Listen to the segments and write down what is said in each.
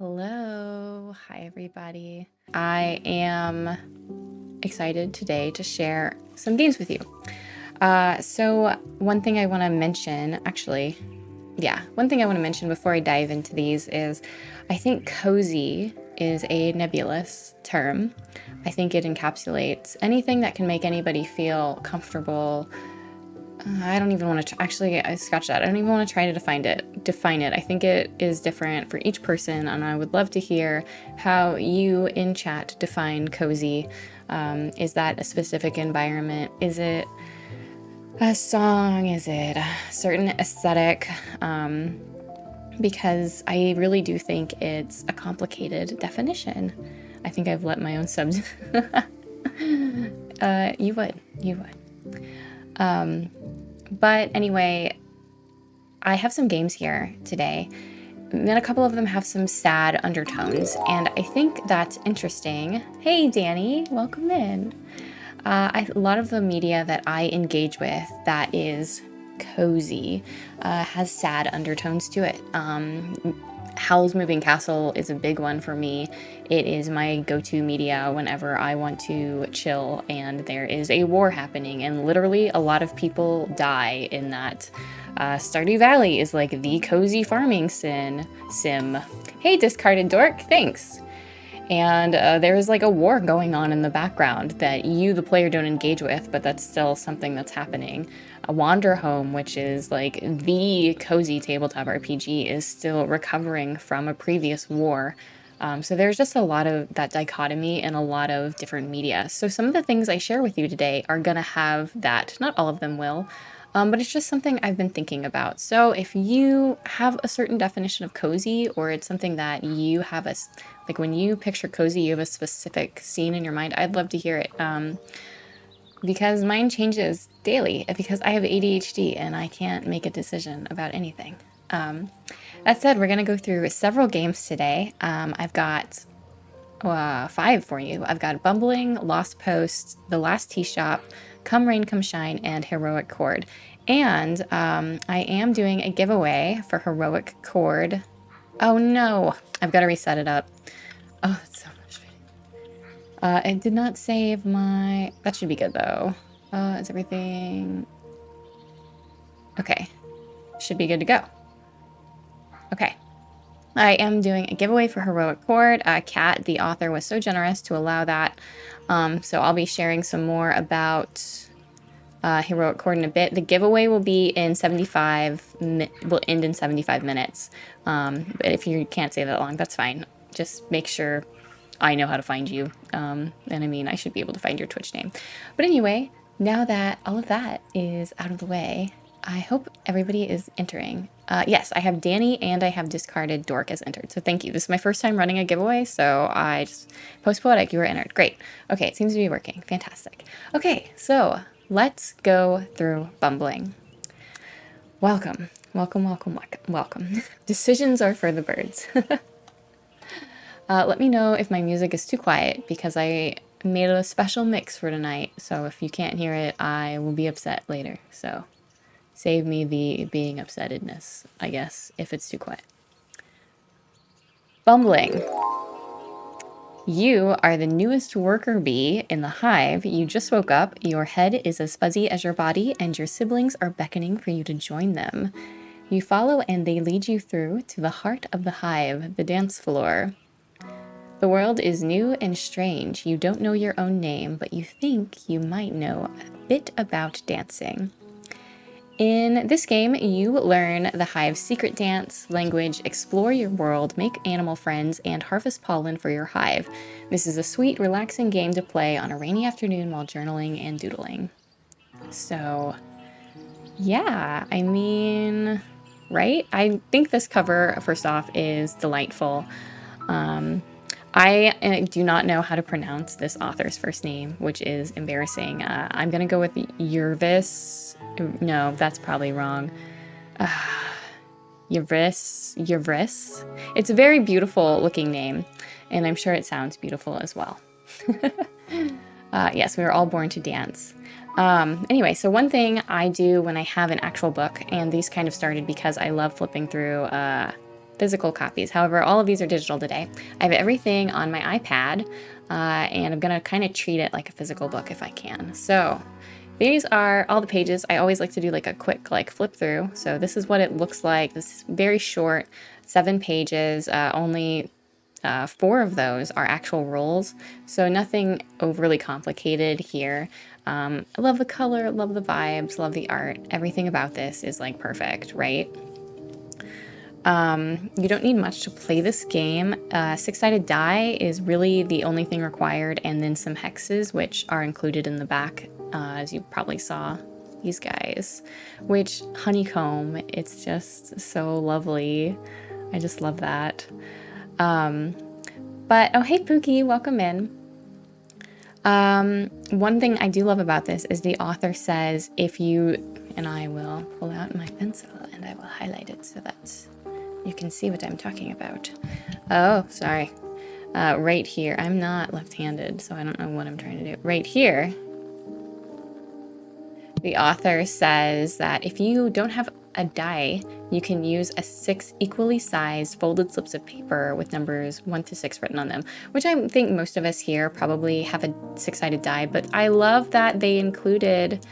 Hello. Hi, everybody. I am excited today to share some games with you. So one thing I want to mention, one thing I want to mention before I dive into these is I think cozy is a nebulous term. I think it encapsulates anything that can make anybody feel comfortable. I don't even want to I scratched that. I don't even want to try to define it. I think it is different for each person, and I would love to hear how you in chat define cozy. Is that a specific environment? Is it a song? Is it a certain aesthetic? Because I really do think it's a complicated definition. I think I've let my own subs. You would. But anyway, I have some games here today. And then a couple of them have some sad undertones, and I think that's interesting. Hey, Danny, welcome in. A lot of the media that I engage with that is cozy has sad undertones to it. Howl's Moving Castle is a big one for me. It is my go-to media whenever I want to chill and there is a war happening, and literally a lot of people die in that. Stardew Valley is like the cozy farming sim. Hey, Discarded Dork, thanks. And there is like a war going on in the background that you, the player, don't engage with, but that's still something that's happening. A Wander Home, which is like the cozy tabletop RPG, is still recovering from a previous war. So there's just a lot of that dichotomy in a lot of different media. So some of the things I share with you today are going to have that. Not all of them will. But it's just something I've been thinking about. So if you have a certain definition of cozy, or it's something that you have like when you picture cozy, you have a specific scene in your mind, I'd love to hear it. Because mine changes daily because I have ADHD and I can't make a decision about anything. That said, we're going to go through several games today. I've got 5 for you. I've got Bumbling, Lost Post, The Last Tea Shop, Come Rain, Come Shine, and Heroic Chord. And I am doing a giveaway for Heroic Chord. Oh no, I've got to reset it up. Oh, that's so frustrating. It did not save my... That should be good though. Is everything... Okay, should be good to go. Okay. I am doing a giveaway for Heroic Chord. Kat, the author, was so generous to allow that. So I'll be sharing some more about Heroic Chord in a bit. The giveaway will be in will end in 75 minutes. But if you can't stay that long, that's fine. Just make sure I know how to find you. And I mean, I should be able to find your Twitch name. But anyway, now that all of that is out of the way, I hope everybody is entering. Yes, I have Danny and I have Discarded Dork as entered. So thank you. This is my first time running a giveaway, so I just post-poetic, you were entered. Great. Okay, it seems to be working. Fantastic. Okay, so let's go through Bumbling. Welcome. Decisions are for the birds. Let me know if my music is too quiet because I made a special mix for tonight. So if you can't hear it, I will be upset later. So save me the being upsettedness, I guess, if it's too quiet. Bumbling. You are the newest worker bee in the hive. You just woke up, your head is as fuzzy as your body, and your siblings are beckoning for you to join them. You follow and they lead you through to the heart of the hive, the dance floor. The world is new and strange. You don't know your own name, but you think you might know a bit about dancing. In this game, you learn the hive's secret dance, language, explore your world, make animal friends, and harvest pollen for your hive. This is a sweet, relaxing game to play on a rainy afternoon while journaling and doodling. So, yeah, I mean, right? I think this cover, first off, is delightful. I do not know how to pronounce this author's first name, which is embarrassing. I'm going to go with Yervis. No, that's probably wrong. Yervis. It's a very beautiful looking name, and I'm sure it sounds beautiful as well. Yes, we were all born to dance. Anyway, so one thing I do when I have an actual book, and these kind of started because I love flipping through physical copies. However, all of these are digital today. I have everything on my iPad, and I'm gonna kind of treat it like a physical book if I can. So these are all the pages. I always like to do like a quick flip through. So this is what it looks like. This is very short, 7 pages, only 4 of those are actual rolls, so nothing overly complicated here. I love the color, love the vibes, love the art. Everything about this is like perfect, right? You don't need much to play this game. 6-sided die is really the only thing required, and then some hexes, which are included in the back, as you probably saw these guys. Which, honeycomb, it's just so lovely. I just love that. But, oh, hey, Pookie, welcome in. One thing I do love about this is the author says if you, and I will pull out my pencil and I will highlight it so that you can see what I'm talking about. Oh, sorry. Right here, I'm not left-handed, so I don't know what I'm trying to do. Right here, the author says that if you don't have a die, you can use 6 equally sized folded slips of paper with numbers 1 to 6 written on them, which I think most of us here probably have a 6-sided die, but I love that they included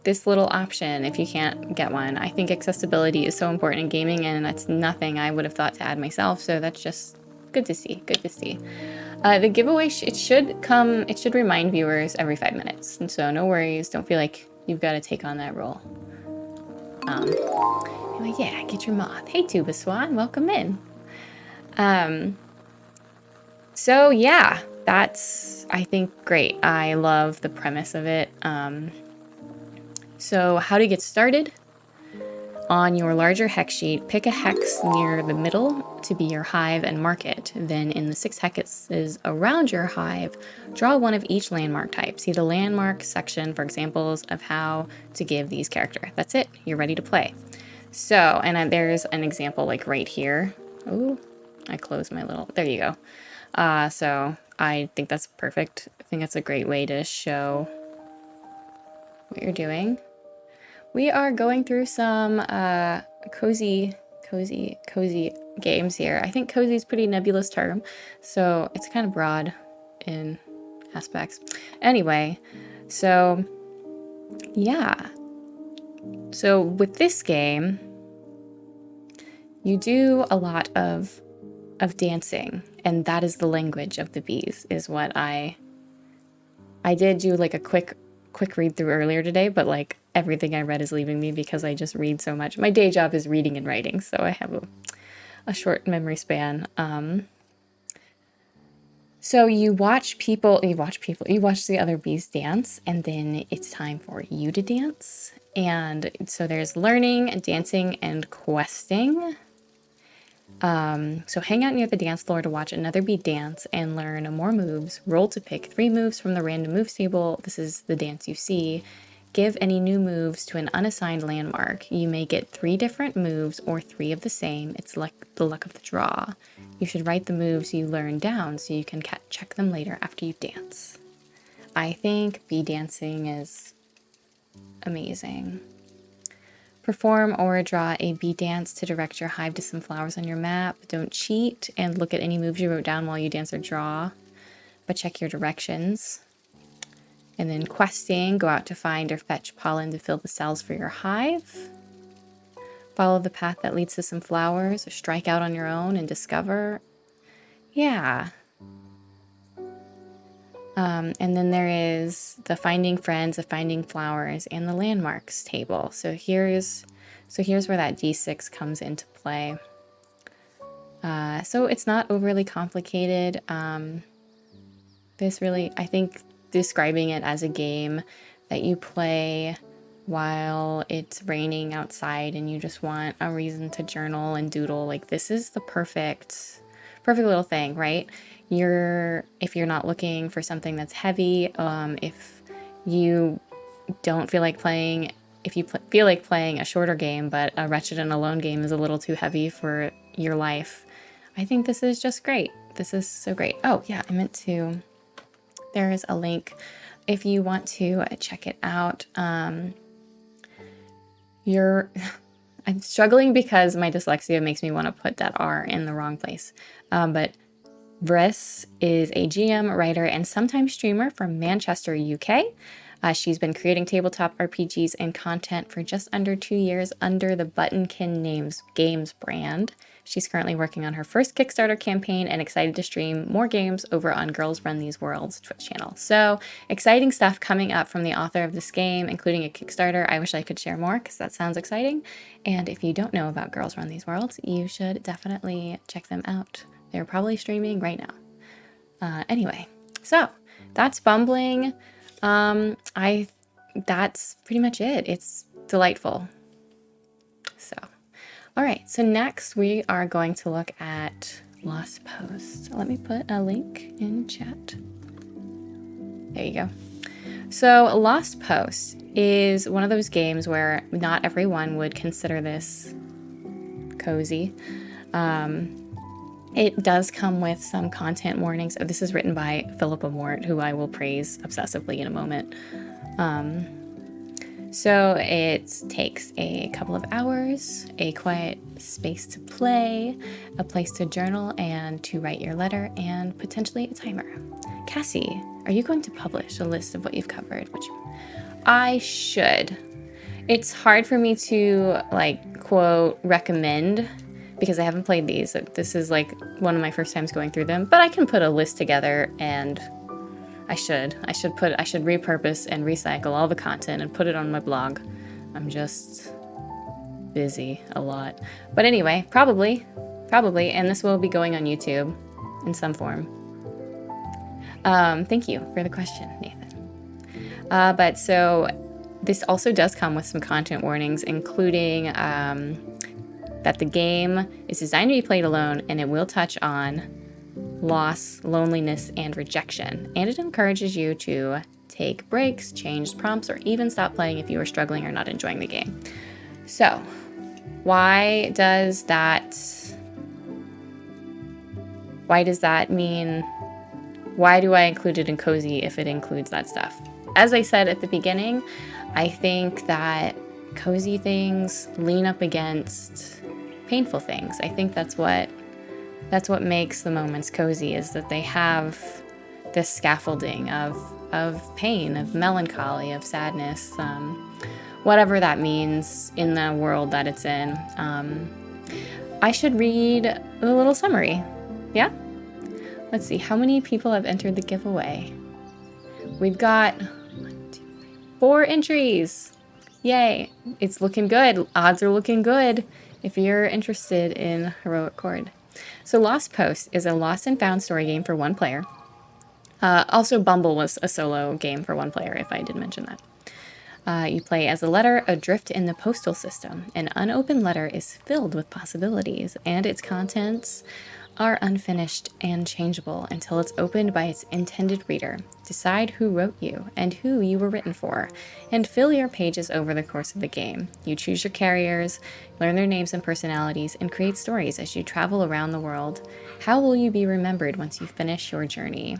this little option if you can't get one. I think accessibility is so important in gaming, and that's nothing I would have thought to add myself, so that's just good to see, good to see. The giveaway, it should remind viewers every 5 minutes, and so no worries, don't feel like you've got to take on that role. Anyway, yeah, get your moth. Hey, Tuba Swan, welcome in. So yeah, that's, I think, great. I love the premise of it. So how to get started? On your larger hex sheet, pick a hex near the middle to be your hive and mark it. Then in the 6 hexes around your hive, draw one of each landmark type. See the landmark section for examples of how to give these character. That's it. You're ready to play. So, and there's an example like right here. Oh, I closed my little, there you go. So I think that's perfect. I think that's a great way to show what you're doing. We are going through some cozy games here. I think cozy is a pretty nebulous term, so it's kind of broad in aspects. Anyway, so yeah. So with this game, you do a lot of dancing, and that is the language of the bees, is what I did do like a quick read through earlier today, but like everything I read is leaving me because I just read so much. My day job is reading and writing, so I have a short memory span. So you watch the other bees dance, and then it's time for you to dance. And so there's learning, dancing, and questing. So hang out near the dance floor to watch another bee dance and learn more moves. Roll to pick 3 moves from the random moves table. This is the dance you see. Give any new moves to an unassigned landmark. You may get 3 different moves or 3 of the same. It's like the luck of the draw. You should write the moves you learn down so you can check them later after you dance. I think bee dancing is amazing. Perform or draw a bee dance to direct your hive to some flowers on your map. Don't cheat and look at any moves you wrote down while you dance or draw, but check your directions. And then questing, go out to find or fetch pollen to fill the cells for your hive. Follow the path that leads to some flowers, or strike out on your own and discover. Yeah. And then there is the finding friends, the finding flowers, and the landmarks table. So here's where that D6 comes into play. So it's not overly complicated. This really, I think, describing it as a game that you play while it's raining outside and you just want a reason to journal and doodle, like this is the perfect little thing, right? If you're not looking for something that's heavy, if you don't feel like playing, if you feel like playing a shorter game, but a Wretched and Alone game is a little too heavy for your life, I think this is just great. This is so great. Oh yeah, I meant to, there is a link if you want to check it out. I I'm struggling because my dyslexia makes me want to put that R in the wrong place. But Vriss is a GM, writer, and sometimes streamer from Manchester, UK. She's been creating tabletop RPGs and content for just under 2 years under the Buttonkin Names Games brand. She's currently working on her first Kickstarter campaign and excited to stream more games over on Girls Run These Worlds Twitch channel. So exciting stuff coming up from the author of this game, including a Kickstarter. I wish I could share more because that sounds exciting. And if you don't know about Girls Run These Worlds, you should definitely check them out. They're probably streaming right now. Anyway, so that's Bumbling. That's pretty much it. It's delightful. So, all right. So next we are going to look at Lost Post. Let me put a link in chat. There you go. So Lost Post is one of those games where not everyone would consider this cozy. It does come with some content warnings. This is written by Philippa Mort, who I will praise obsessively in a moment. So it takes a couple of hours, a quiet space to play, a place to journal and to write your letter, and potentially a timer. Cassie, are you going to publish a list of what you've covered? I should. It's hard for me to, like, quote, recommend because I haven't played these. This is like one of my first times going through them, but I can put a list together and I should repurpose and recycle all the content and put it on my blog. I'm just busy a lot. But anyway, probably, and this will be going on YouTube in some form. Thank you for the question, Nathan. But so this also does come with some content warnings, including that the game is designed to be played alone and it will touch on loss, loneliness, and rejection. And it encourages you to take breaks, change prompts, or even stop playing if you are struggling or not enjoying the game. So, why does that mean? Why do I include it in cozy if it includes that stuff? As I said at the beginning, I think that cozy things lean up against painful things. I think that's what makes the moments cozy, is that they have this scaffolding of pain, of melancholy, of sadness, whatever that means in the world that it's in. I should read a little summary. Yeah? Let's see, how many people have entered the giveaway? We've got 4 entries. Yay. It's looking good. Odds are looking good if you're interested in Heroic Chord. So Lost Post is a lost and found story game for 1 player. Also, Bumble was a solo game for 1 player, if I did mention that. You play as a letter adrift in the postal system. An unopened letter is filled with possibilities, and its contents are unfinished and changeable until it's opened by its intended reader. Decide who wrote you and who you were written for, and fill your pages over the course of the game. You choose your carriers, learn their names and personalities, and create stories as you travel around the world. How will you be remembered once you finish your journey?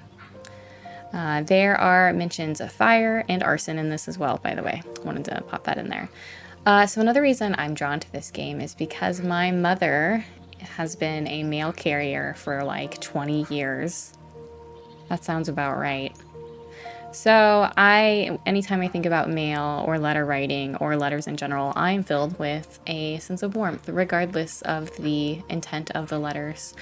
There are mentions of fire and arson in this as well, by the way. Wanted to pop that in there. So another reason I'm drawn to this game is because my mother has been a mail carrier for like 20 years. That sounds about right. So anytime I think about mail or letter writing or letters in general, I'm filled with a sense of warmth, regardless of the intent of the letters.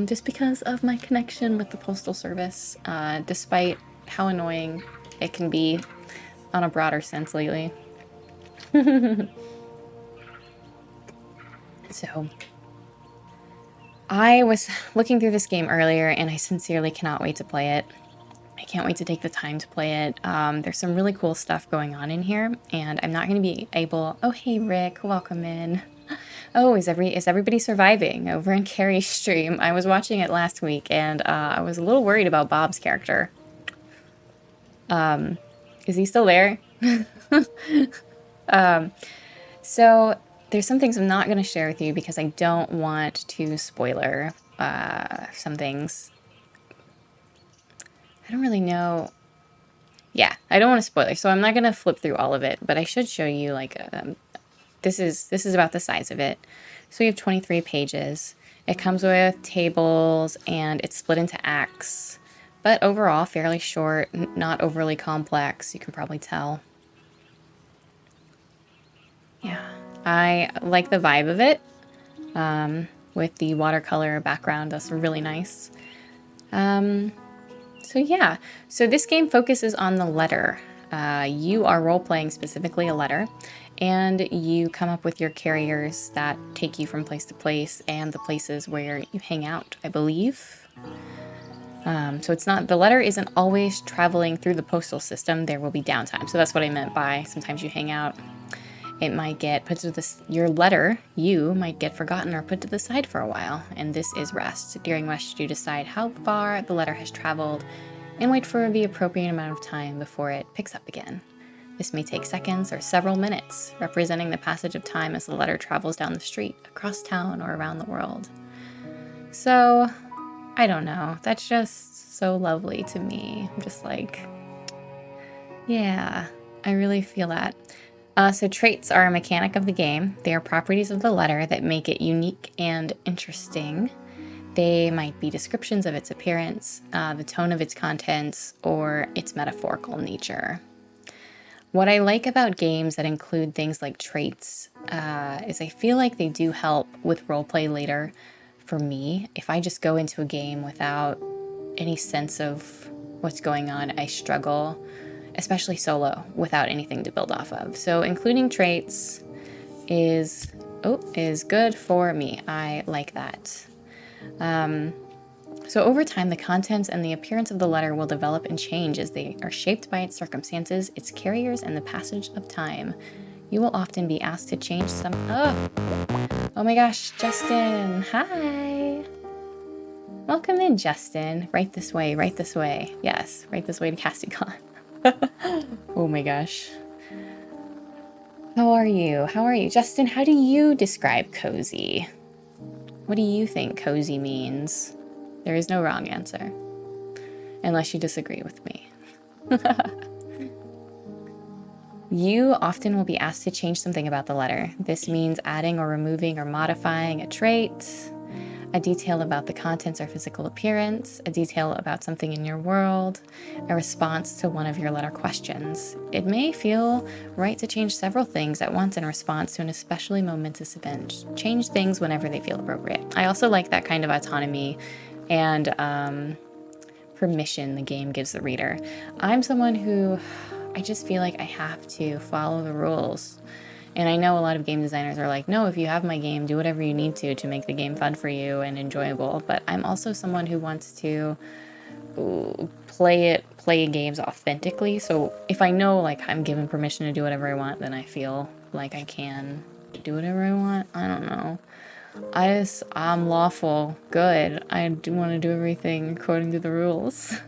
Just because of my connection with the Postal Service, despite how annoying it can be on a broader sense lately. So I was looking through this game earlier, and I sincerely cannot wait to play it. I can't wait to take the time to play it. There's some really cool stuff going on in here, and I'm not going to be able... Oh, hey, Rick. Welcome in. Oh, is everybody surviving over in Carrie's stream? I was watching it last week, and I was a little worried about Bob's character. Is he still there? So there's some things I'm not going to share with you because I don't want to spoiler some things. I don't really know. Yeah, I don't want to spoil it, so I'm not going to flip through all of it, but I should show you like this is about the size of it. So we have 23 pages. It comes with tables and it's split into acts, but overall fairly short, not overly complex. You can probably tell. Yeah, I like the vibe of it with the watercolor background. That's really nice. So yeah, so this game focuses on the letter. You are role-playing specifically a letter, and you come up with your carriers that take you from place to place and the places where you hang out, I believe. So it's not, the letter isn't always traveling through the postal system. There will be downtime. So that's what I meant by sometimes you hang out. It might get put to this, your letter, you might get forgotten or put to the side for a while. And this is rest. During rest, you decide how far the letter has traveled and wait for the appropriate amount of time before it picks up again. This may take seconds or several minutes, representing the passage of time as the letter travels down the street, across town, or around the world. So, I don't know. That's just so lovely to me. I'm just like, yeah, I really feel that. So traits are a mechanic of the game. They are properties of the letter that make it unique and interesting. They might be descriptions of its appearance, the tone of its contents, or its metaphorical nature. What I like about games that include things like traits is I feel like they do help with roleplay later. For me, if I just go into a game without any sense of what's going on, I struggle, especially solo, without anything to build off of. So including traits is good for me. I like that. So over time, the contents and the appearance of the letter will develop and change as they are shaped by its circumstances, its carriers, and the passage of time. You will often be asked to change some... Oh my gosh, Justin, hi. Welcome in, Justin. Right this way, right this way. Yes, right this way to Casticon. Oh my gosh. How are you? How are you? Justin, how do you describe cozy? What do you think cozy means? There is no wrong answer. Unless you disagree with me. You often will be asked to change something about the letter. This means adding or removing or modifying a trait, a detail about the contents or physical appearance, a detail about something in your world, a response to one of your letter questions. It may feel right to change several things at once in response to an especially momentous event. Change things whenever they feel appropriate. I also like that kind of autonomy and permission the game gives the reader. I'm someone who I just feel like I have to follow the rules. And I know a lot of game designers are like, no, if you have my game, do whatever you need to make the game fun for you and enjoyable. But I'm also someone who wants to play games authentically. So if I know like I'm given permission to do whatever I want, then I feel like I can do whatever I want. I don't know. I'm lawful good. I do want to do everything according to the rules.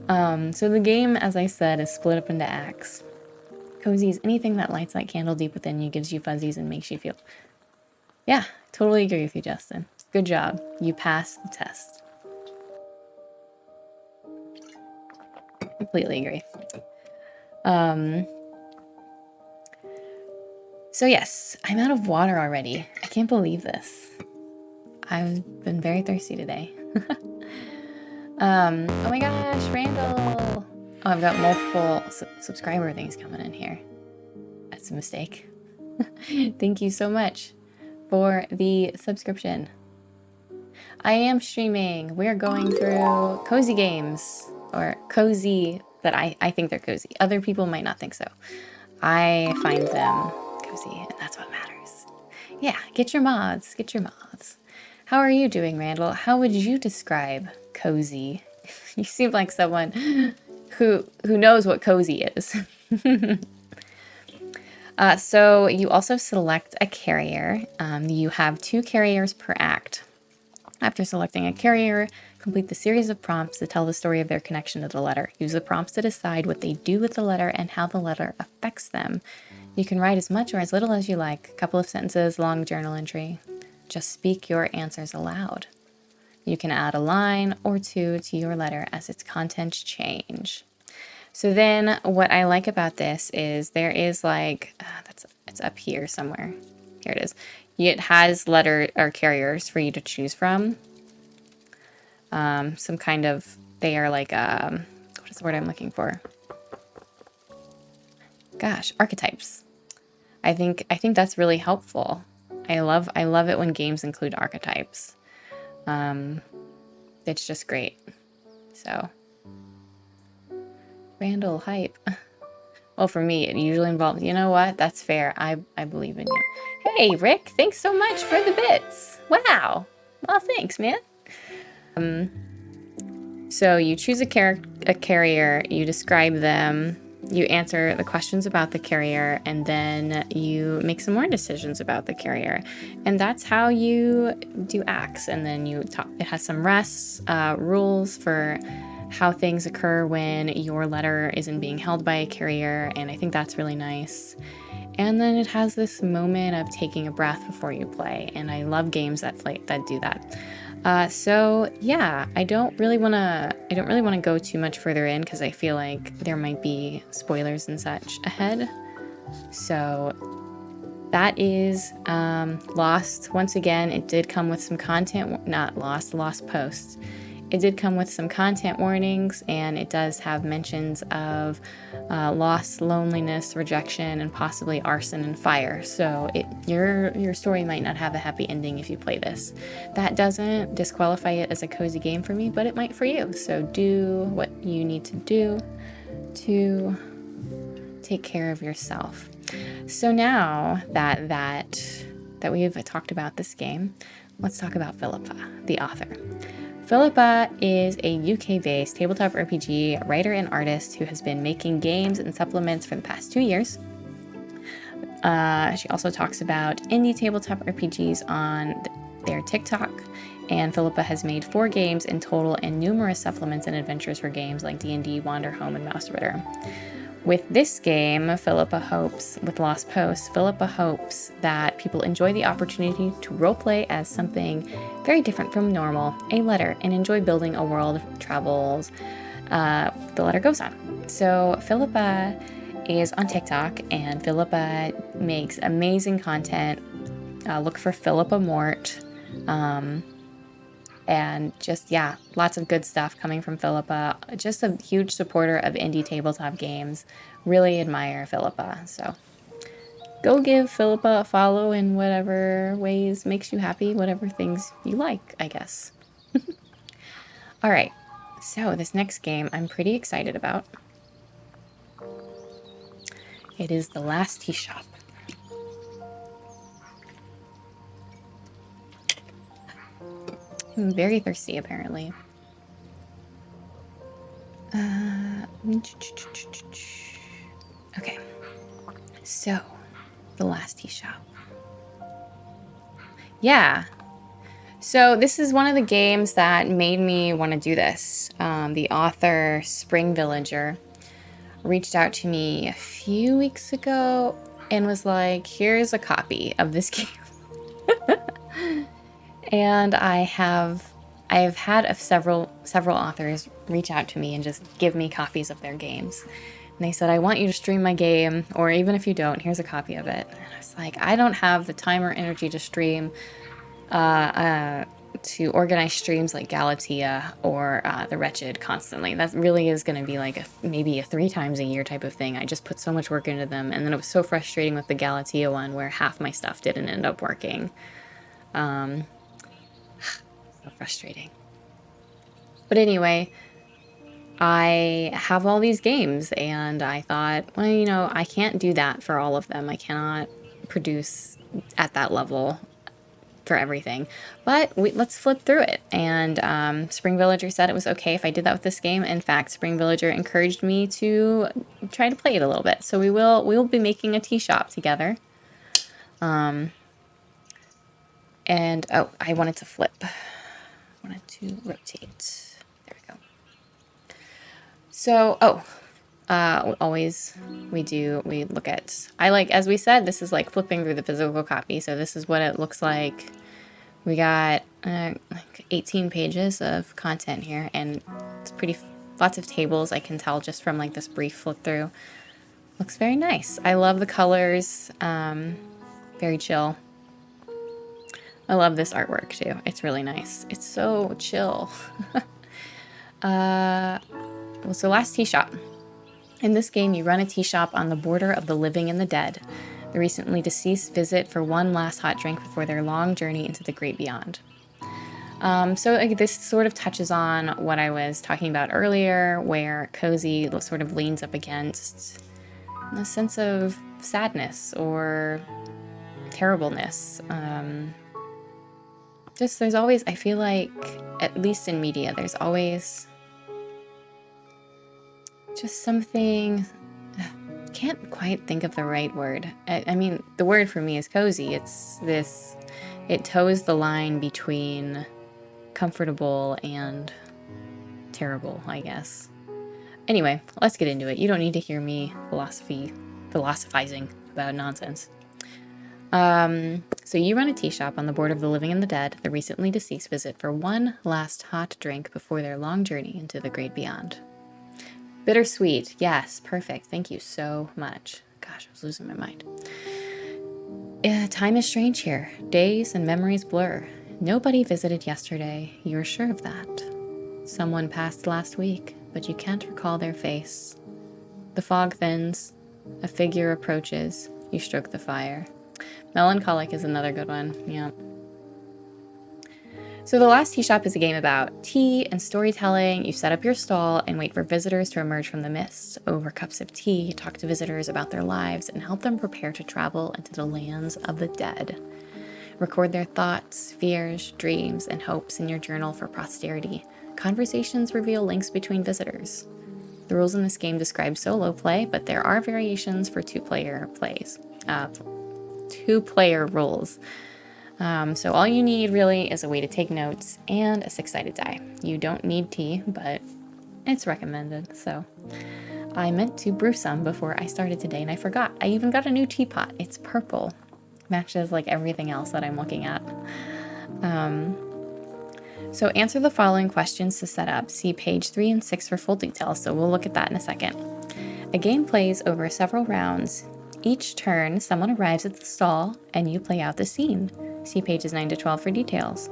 So the game, as I said, is split up into acts. Cozy is anything that lights that candle deep within you, gives you fuzzies, and makes you feel... Yeah, totally agree with you, Justin. Good job. You passed the test. Completely agree. So yes, I'm out of water already. I can't believe this. I've been very thirsty today. Oh my gosh, Randall! Oh, I've got multiple subscriber things coming in here. That's a mistake. Thank you so much for the subscription. I am streaming. We're going through cozy games, or cozy that I think they're cozy. Other people might not think so. I find them cozy, and that's what matters. Yeah, get your mods, get your mods. How are you doing, Randall? How would you describe cozy? You seem like someone who knows what cozy is. So you also select a carrier. You have 2 carriers per act. After selecting a carrier, complete the series of prompts to tell the story of their connection to the letter. Use the prompts to decide what they do with the letter and how the letter affects them. You can write as much or as little as you like. A couple of sentences, long journal entry. Just speak your answers aloud. You can add a line or 2 to your letter as its contents change. So then what I like about this is there is like, it's up here somewhere. Here it is. It has letter or carriers for you to choose from. Some kind of, they are like, what is the word I'm looking for? Gosh, archetypes. I think that's really helpful. I love it when games include archetypes. It's just great. So, Randall, hype. Well, for me, it usually involves, you know what? That's fair. I believe in you. Hey, Rick, thanks so much for the bits. Wow. Well, thanks, man. So you choose a carrier, you describe them, you answer the questions about the carrier, and then you make some more decisions about the carrier. And that's how you do acts. And then you talk, it has some rests, rules for how things occur when your letter isn't being held by a carrier, and I think that's really nice. And then it has this moment of taking a breath before you play, and I love games that do that. So yeah, I don't really want to go too much further in because I feel like there might be spoilers and such ahead. So that is Lost. Once again, it did come with some content, not Lost, Lost Posts. It did come with some content warnings, and it does have mentions of loss, loneliness, rejection, and possibly arson and fire. So your story might not have a happy ending if you play this. That doesn't disqualify it as a cozy game for me, but it might for you. So do what you need to do to take care of yourself. So now that we've talked about this game, let's talk about Philippa, the author. Philippa is a UK-based tabletop RPG writer and artist who has been making games and supplements for the past 2 years. She also talks about indie tabletop RPGs on their TikTok, and Philippa has made 4 games in total and numerous supplements and adventures for games like D&D, Wanderhome, and Mouse Ritter. With this game, with Lost Posts, Philippa hopes that people enjoy the opportunity to roleplay as something very different from normal, a letter, and enjoy building a world of travels the letter goes on. So Philippa is on TikTok, and Philippa makes amazing content. Look for Philippa Mort. And just, yeah, lots of good stuff coming from Philippa. Just a huge supporter of indie tabletop games. Really admire Philippa. So go give Philippa a follow in whatever ways makes you happy, whatever things you like, I guess. All right, so this next game I'm pretty excited about. It is The Last Tea Shop. I'm very thirsty, apparently. Okay, so The Last Tea Shop. Yeah, so this is one of the games that made me want to do this. The author, Spring Villager, reached out to me a few weeks ago and was like, here's a copy of this game. And I've had several authors reach out to me and just give me copies of their games. And they said, I want you to stream my game, or even if you don't, here's a copy of it. And I was like, I don't have the time or energy to stream, to organize streams like Galatea or The Wretched constantly. That really is going to be like maybe a 3 times a year type of thing. I just put so much work into them. And then it was so frustrating with the Galatea one where half my stuff didn't end up working. So frustrating. But anyway, I have all these games, and I thought, well, you know, I can't do that for all of them. I cannot produce at that level for everything. But let's flip through it. And Spring Villager said it was okay if I did that with this game. In fact, Spring Villager encouraged me to try to play it a little bit. So we will be making a tea shop together. And oh, I wanted to flip. I wanted to rotate. There we go. So, always we look at, as we said, this is like flipping through the physical copy. So this is what it looks like. We got like 18 pages of content here, and it's pretty Lots of tables, I can tell just from like this brief flip through. Looks very nice. I love the colors. Very chill. I love this artwork too. It's really nice. It's so chill. So last tea shop. In this game, you run a tea shop on the border of the living and the dead. The recently deceased visit for one last hot drink before their long journey into the great beyond. So this sort of touches on what I was talking about earlier, where Cozy sort of leans up against a sense of sadness or terribleness. There's always, I feel like, at least in media, there's always just something, can't quite think of the right word. I mean, the word for me is cozy. It's this, it toes the line between comfortable and terrible, I guess. Anyway, let's get into it. You don't need to hear me philosophizing about nonsense. So you run a tea shop on the border of the living and the dead. The recently deceased visit for one last hot drink before their long journey into the great beyond. Bittersweet. Yes, perfect. Thank you so much. Gosh, I was losing my mind. Time is strange here. Days and memories blur. Nobody visited yesterday. You're sure of that. Someone passed last week, but you can't recall their face. The fog thins. A figure approaches. You stroke the fire. Melancholic is another good one. Yeah. So the last tea shop is a game about tea and storytelling. You set up your stall and wait for visitors to emerge from the mist. Over cups of tea, talk to visitors about their lives and help them prepare to travel into the lands of the dead. Record their thoughts, fears, dreams, and hopes in your journal for posterity. Conversations reveal links between visitors. The rules in this game describe solo play, but there are variations for two-player rules. So all you need really is a way to take notes and a six-sided die. You don't need tea, but it's recommended. So I meant to brew some before I started today, and I forgot. I even got a new teapot. It's purple. Matches like everything else that I'm looking at. So answer the following questions to set up. See page 3 and 6 for full details, so we'll look at that in a second. A game plays over several rounds. Each turn, someone arrives at the stall, and you play out the scene. See pages 9 to 12 for details.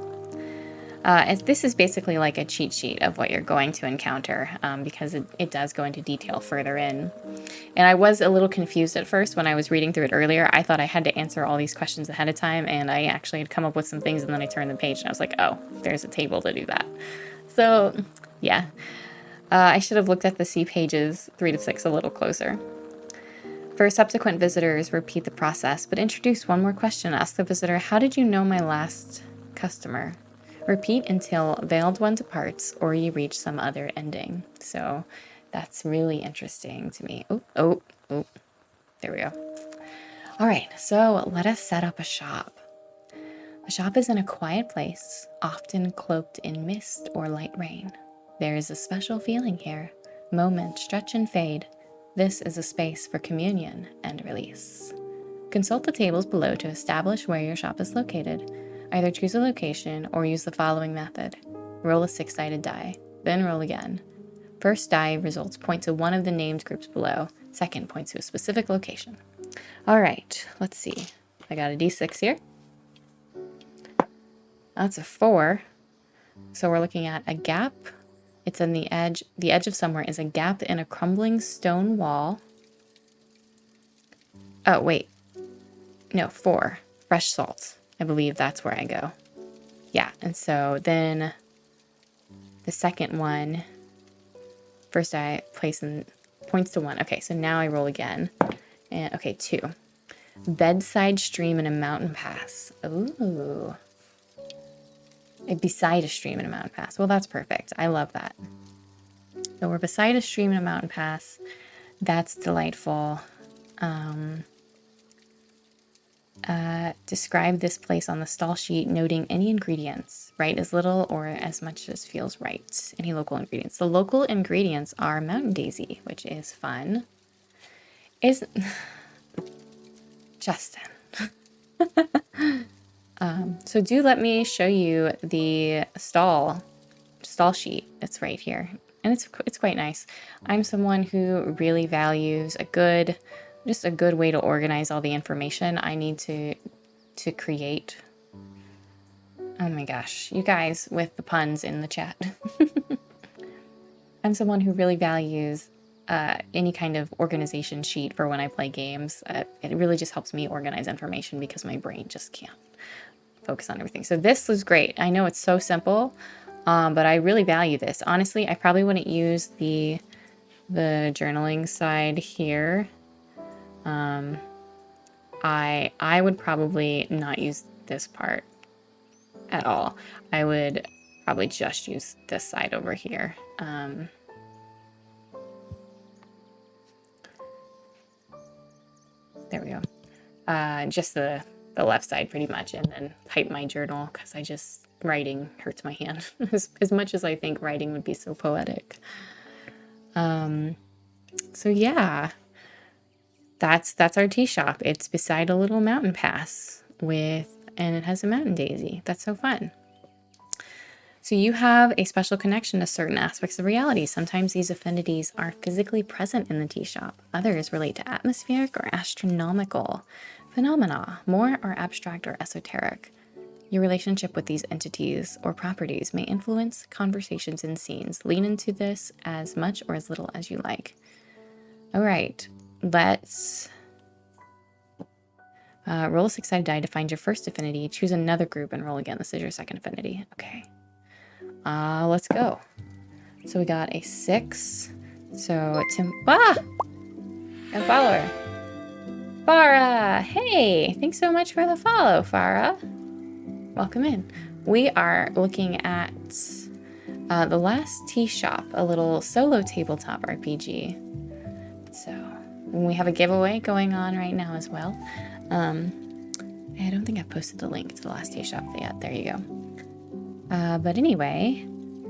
This is basically like a cheat sheet of what you're going to encounter, because it does go into detail further in. And I was a little confused at first when I was reading through it earlier. I thought I had to answer all these questions ahead of time, and I actually had come up with some things, and then I turned the page, and I was like, oh, there's a table to do that. So, yeah. I should have looked at the C pages 3 to 6 a little closer. For subsequent visitors, repeat the process, but introduce one more question. Ask the visitor, how did you know my last customer? Repeat until veiled one departs or you reach some other ending. So that's really interesting to me. Oh, there we go. All right, so let us set up a shop. A shop is in a quiet place, often cloaked in mist or light rain. There is a special feeling here. Moments stretch and fade. This is a space for communion and release. Consult the tables below to establish where your shop is located. Either choose a location or use the following method. Roll a six-sided die, then roll again. First die results point to one of the named groups below. Second points to a specific location. All right, let's see. I got a d6 here. That's a 4. So we're looking at a gap. It's on the edge. The edge of somewhere is a gap in a crumbling stone wall. Oh, wait. No, 4. Fresh salt. I believe that's where I go. Yeah, and so then the second one, first I place in points to 1. Okay, so now I roll again. And okay, 2. Bedside stream and a mountain pass. Ooh. Beside a stream and a mountain pass. Well, that's perfect. I love that. So we're beside a stream and a mountain pass. That's delightful. Describe this place on the stall sheet, noting any ingredients. Write as little or as much as feels right. Any local ingredients. The local ingredients are mountain daisy, which is fun. Justin. So do let me show you the stall sheet. It's right here. and it's quite nice. I'm someone who really values just a good way to organize all the information I need to create. Oh my gosh, you guys with the puns in the chat. I'm someone who really values any kind of organization sheet for when I play games. It really just helps me organize information because my brain just can't focus on everything. So this was great. I know it's so simple, but I really value this. Honestly, I probably wouldn't use the journaling side here. I would probably not use this part at all. I would probably just use this side over here. There we go. Just the left side pretty much, and then type my journal because writing hurts my hand as much as I think writing would be so poetic. So yeah, that's our tea shop. It's beside a little mountain pass and it has a mountain daisy. That's so fun. So you have a special connection to certain aspects of reality. Sometimes these affinities are physically present in the tea shop. Others relate to atmospheric or astronomical phenomena, more are abstract or esoteric. Your relationship with these entities or properties may influence conversations and scenes. Lean into this as much or as little as you like. All right, let's roll a 6-sided die to find your first affinity. Choose another group and roll again. This is your second affinity. Okay. Let's go. So we got a 6. So a follower. Farah, hey, thanks so much for the follow, Farah. Welcome in. We are looking at The Last Tea Shop, a little solo tabletop RPG. So we have a giveaway going on right now as well. I don't think I've posted the link to The Last Tea Shop yet. There you go. But anyway,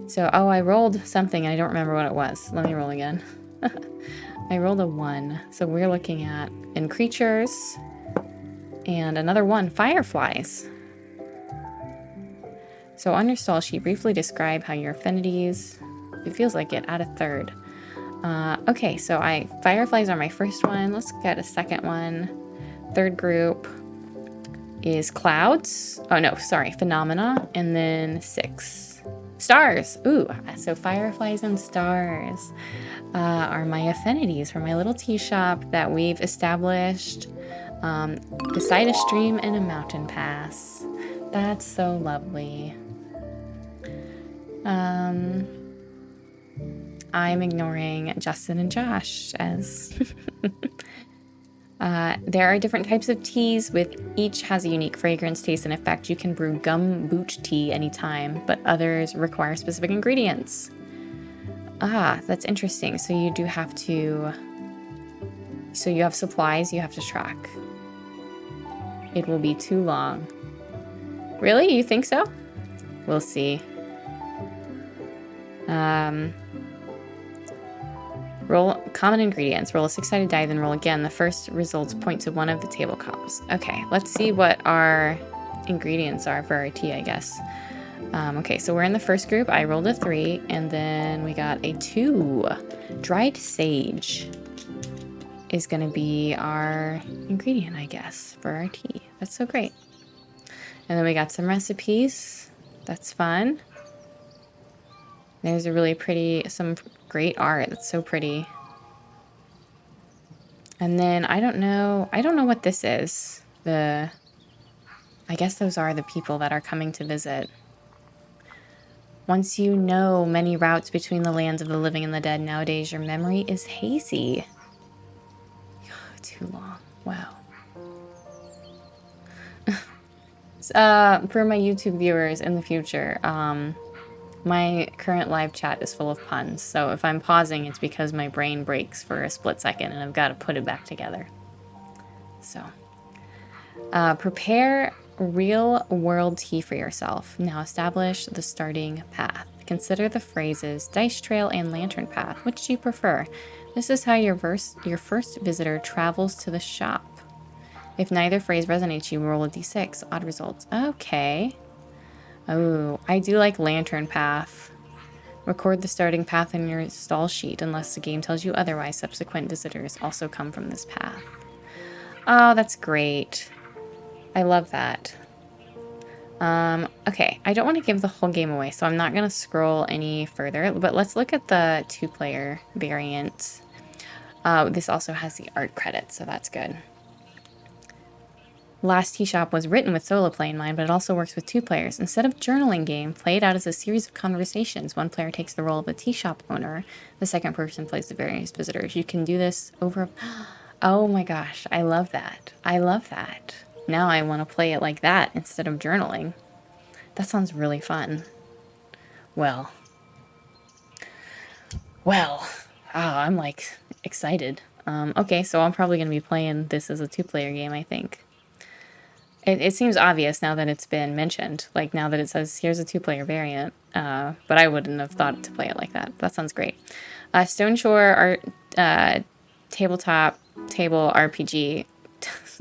so, I rolled something and I don't remember what it was. Let me roll again. I rolled a 1. So we're looking at in creatures and another 1, fireflies. So on your stall sheet, briefly describe how your affinities, it feels like it, add a third. Okay, so fireflies are my first one. Let's get a second one. Third group is clouds. Oh no, sorry, phenomena. And then 6. Stars. Ooh, so fireflies and stars are my affinities for my little tea shop that we've established beside a stream and a mountain pass. That's so lovely. I'm ignoring Justin and Josh as there are different types of teas with each has a unique fragrance, taste, and effect. You can brew gum boot tea anytime, but others require specific ingredients. That's interesting. So you do have to, so you have supplies you have to track. It will be too long. Really? You think so? We'll see. Roll common ingredients. Roll a 6-sided die, then roll again. The first results point to one of the tablecops. Okay, let's see what our ingredients are for our tea, I guess. Okay, so we're in the first group. I rolled a 3, and then we got a 2. Dried sage is going to be our ingredient, I guess, for our tea. That's so great. And then we got some recipes. That's fun. There's a really pretty, some great art. That's so pretty. And then I don't know what this is. I guess those are the people that are coming to visit. Once you know many routes between the lands of the living and the dead, nowadays your memory is hazy. Too long. Wow. For my YouTube viewers in the future, my current live chat is full of puns, so if I'm pausing, it's because my brain breaks for a split second and I've got to put it back together. So, prepare real-world tea for yourself. Now establish the starting path. Consider the phrases dice trail and lantern path. Which do you prefer? This is how your first visitor travels to the shop. If neither phrase resonates, you roll a d6. Odd results. Okay. Oh, I do like lantern path. Record the starting path in your stall sheet unless the game tells you otherwise. Subsequent visitors also come from this path. Oh, that's great. I love that. Okay, I don't want to give the whole game away, so I'm not going to scroll any further, but let's look at the 2-player variant. This also has the art credit, so that's good. Last Tea Shop was written with solo play in mind, but it also works with 2 players. Instead of journaling game, play it out as a series of conversations. One player takes the role of a tea shop owner. The second person plays the various visitors. You can do this over... Oh my gosh, I love that. I love that. Now I want to play it like that instead of journaling. That sounds really fun. Well, I'm like excited. Okay, so I'm probably going to be playing this as a 2-player game, I think. It seems obvious now that it's been mentioned, like now that it says here's a 2-player variant, but I wouldn't have thought to play it like that. That sounds great. Stone Shore Art, Tabletop Table RPG,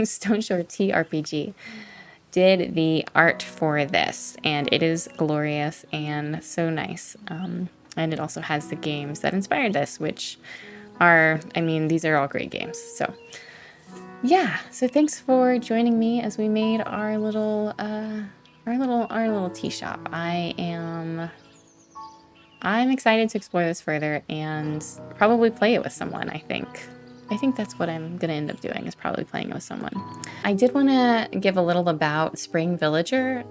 Stone Shore TRPG did the art for this, and it is glorious and so nice. And it also has the games that inspired this, which are, I mean, these are all great games. So yeah, so thanks for joining me as we made our little tea shop. I'm excited to explore this further and probably play it with someone, I think. I think that's what I'm going to end up doing, is probably playing it with someone. I did want to give a little about Spring Villager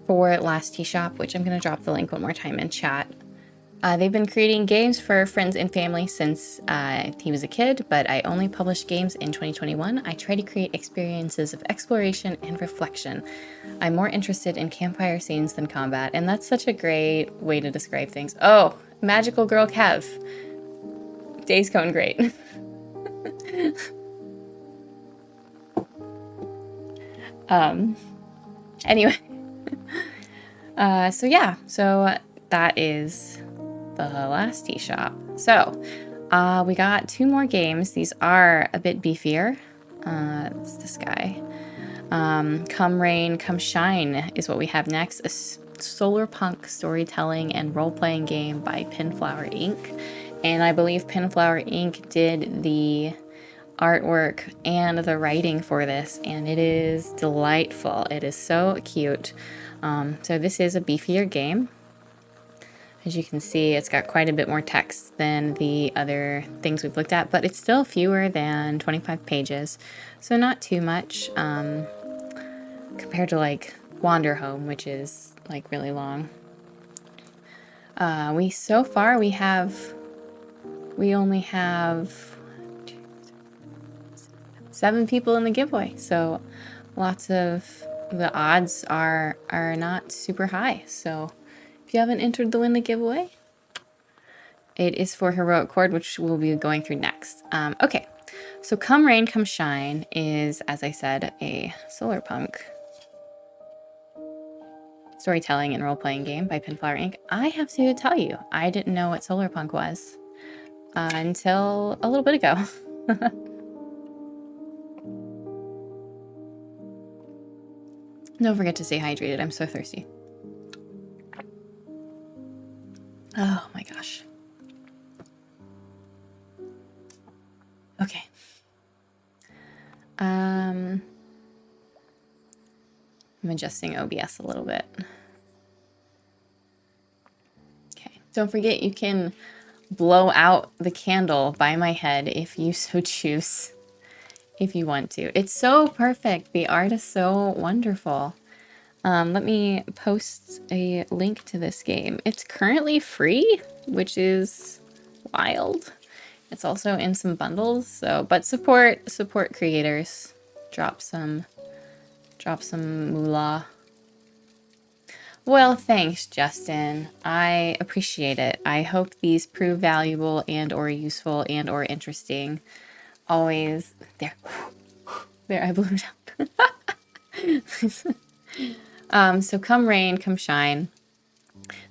for Last Tea Shop, which I'm going to drop the link one more time in chat. They've been creating games for friends and family since he was a kid, but I only published games in 2021. I try to create experiences of exploration and reflection. I'm more interested in campfire scenes than combat, and that's such a great way to describe things. Oh, Magical Girl Kev. Days going great. Anyway. So yeah, so that is the Last Tea Shop. So, we got 2 more games. These are a bit beefier. It's this guy. Come Rain, Come Shine is what we have next. A solar punk storytelling and role-playing game by Pinflower Inc. And I believe Pinflower Inc. did the artwork and the writing for this, and it is delightful. It is so cute. So this is a beefier game. As you can see, it's got quite a bit more text than the other things we've looked at, but it's still fewer than 25 pages, so not too much compared to like Wander Home, which is like really long. We only have 7 people in the giveaway, so lots of the odds are not super high. So if you haven't entered the win the giveaway, it is for Heroic Chord, which we'll be going through next. Okay, so Come Rain, Come Shine is, as I said, a solar punk storytelling and role-playing game by Pinflower Inc. I have to tell you, I didn't know what solar punk was until a little bit ago. Don't forget to stay hydrated. I'm so thirsty. Oh my gosh. Okay. I'm adjusting OBS a little bit. Okay. Don't forget you can blow out the candle by my head if you so choose, if you want to. It's so perfect. The art is so wonderful. Let me post a link to this game. It's currently free, which is wild. It's also in some bundles, so but support creators. Drop some moolah. Well, thanks, Justin. I appreciate it. I hope these prove valuable and or useful and or interesting. Always there. There, I blew it up. So Come Rain, Come Shine.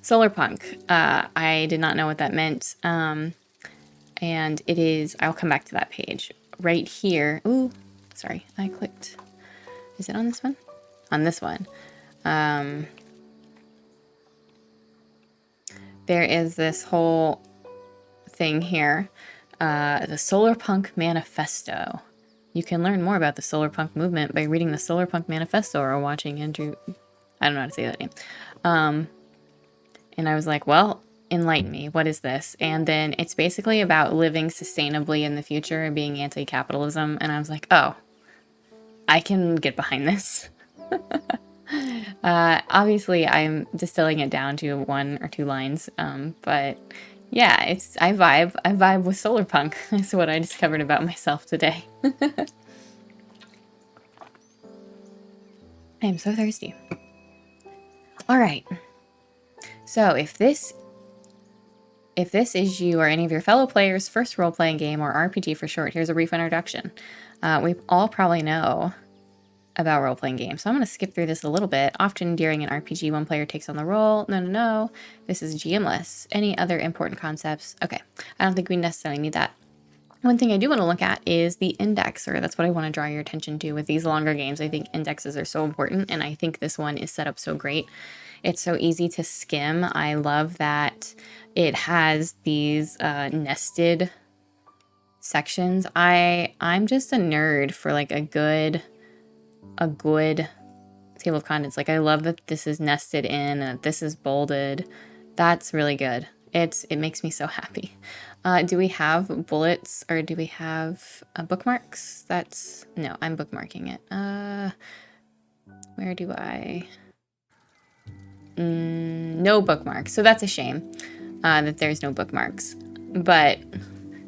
Solar punk. I did not know what that meant. And it is, I'll come back to that page. Right here. Ooh, sorry, I clicked. Is it on this one? On this one. there is this whole thing here, the Solarpunk Manifesto. You can learn more about the Solarpunk movement by reading the Solarpunk Manifesto or watching Andrew... I don't know how to say that name. And I was like, well, enlighten me. What is this? And then it's basically about living sustainably in the future and being anti-capitalism. And I was like, oh, I can get behind this. Obviously, I'm distilling it down to 1 or 2 lines. But yeah, I vibe with solarpunk. That's what I discovered about myself today. I am so thirsty. All right. So if this is you or any of your fellow players' first role-playing game, or RPG for short, here's a brief introduction. We all probably know about role-playing games, so I'm going to skip through this a little bit. Often during an RPG, one player takes on the role. No. This is GM-less. Any other important concepts? Okay, I don't think we necessarily need that. One thing I do want to look at is the indexer. That's what I want to draw your attention to with these longer games. I think indexes are so important, and I think this one is set up so great. It's so easy to skim. I love that it has these nested sections. I'm just a nerd for like a good table of contents. Like, I love that this is nested in, that this is bolded. That's really good. It makes me so happy. Do we have bullets, or do we have bookmarks? No, I'm bookmarking it. Where do I... no bookmarks. So that's a shame that there's no bookmarks. But,